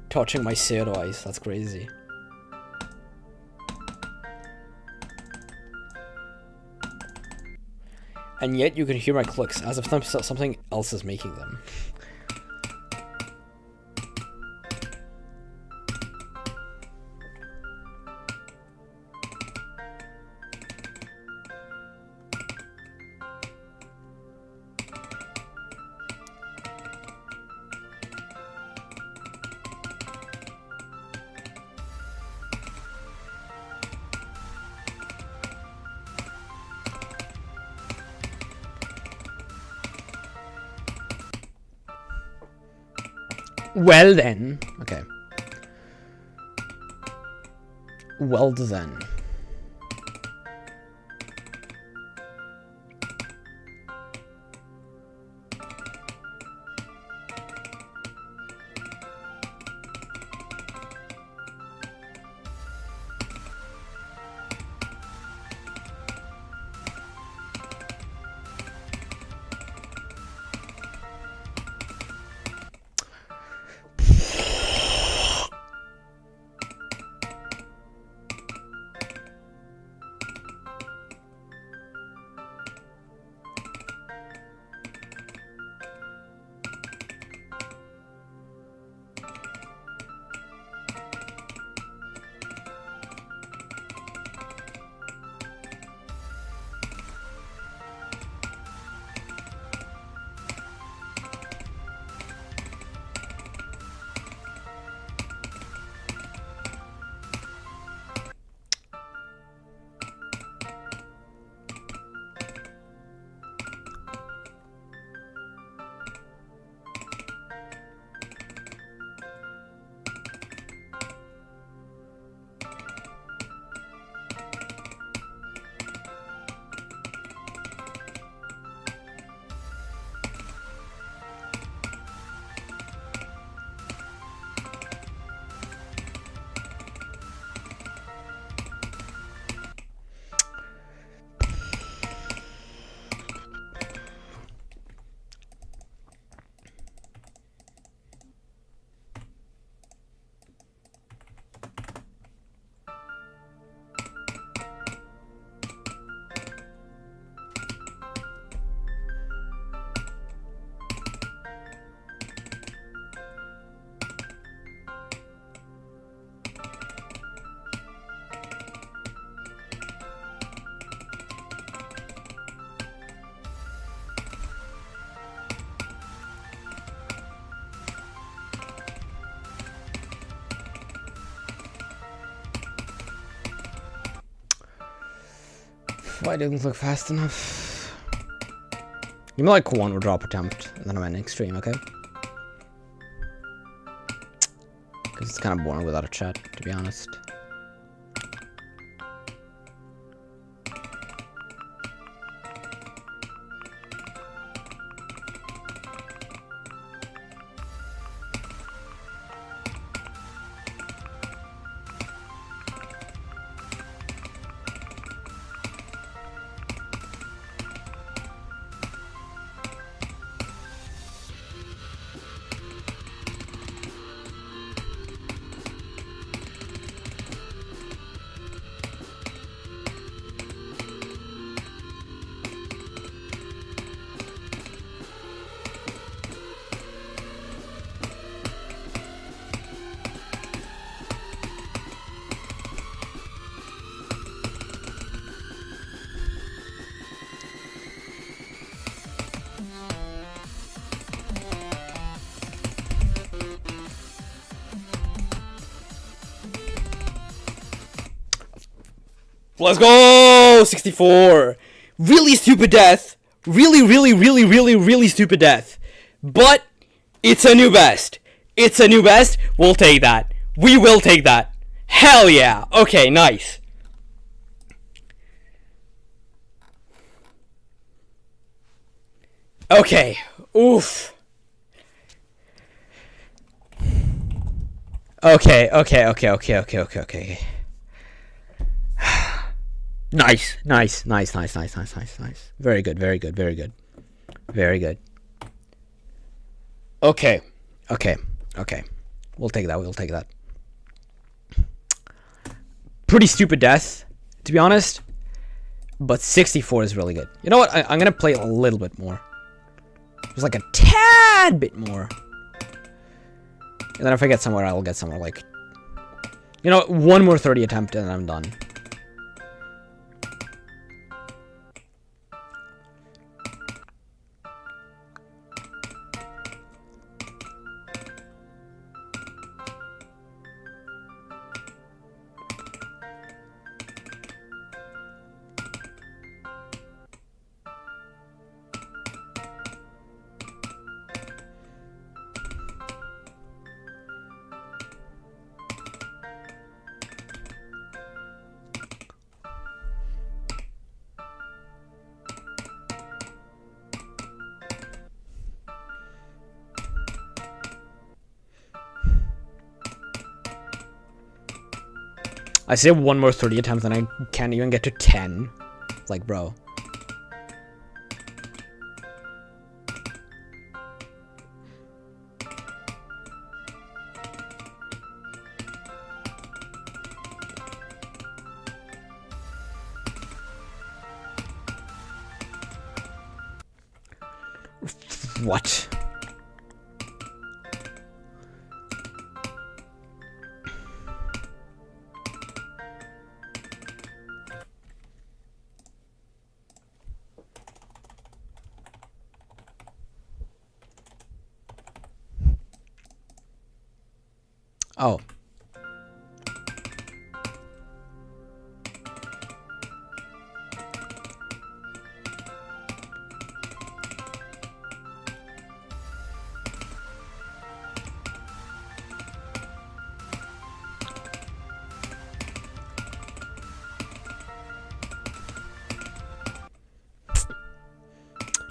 touching my pseudo ice. That's crazy. And yet you can hear my clicks as if something else is making them. Well then. Okay. Well then. Why didn't look fast enough? Give me like one drop attempt, and then I'm ending stream, okay? Because it's kind of boring without a chat, to be honest. Let's go! 64! Really stupid death. Really stupid death. But it's a new best. It's a new best. We'll take that. We will take that. Hell yeah. Okay, nice. Okay. Oof. Okay. Nice. Very good. Okay. We'll take that. Pretty stupid death, to be honest. But 64 is really good. You know what? I'm gonna play a little bit more. Just like a tad bit more. And then if I get somewhere, I'll get somewhere like... You know, one more 30 attempt and I'm done. I say one more 30 attempts and I can't even get to 10. Like, bro. What? Oh.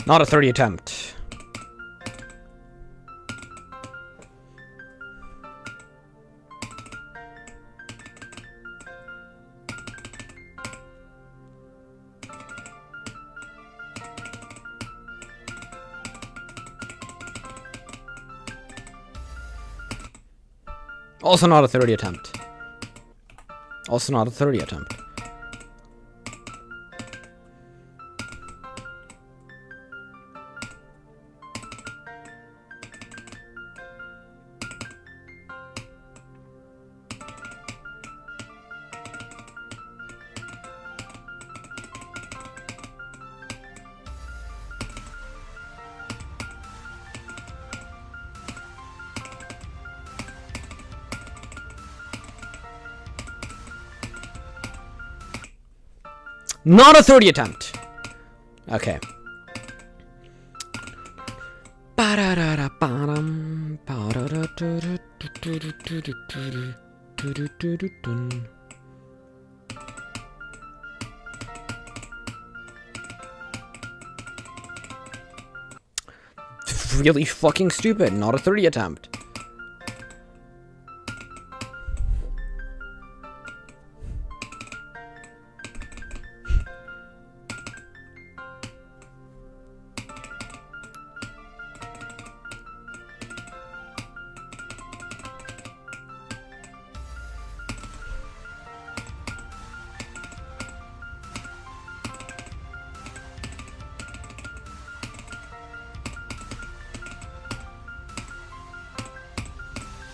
Not a 30 attempt. Also not a 30 attempt. Also not a 30 attempt. Not a 30 attempt. Okay. Really fucking stupid. Not a 30 attempt.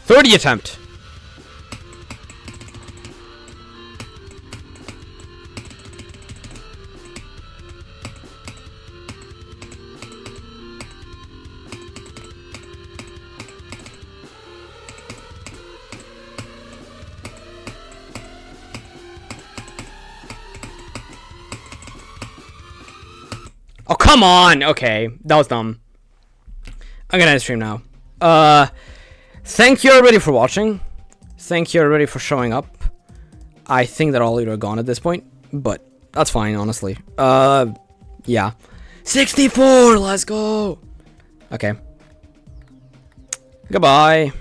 '30 attempt. Oh, come on! Okay, that was dumb. I'm gonna end the stream now. Thank you everybody for watching. Thank you everybody for showing up. I think that all of you are gone at this point, but that's fine, honestly. Yeah. 64. Let's go. Okay. Goodbye.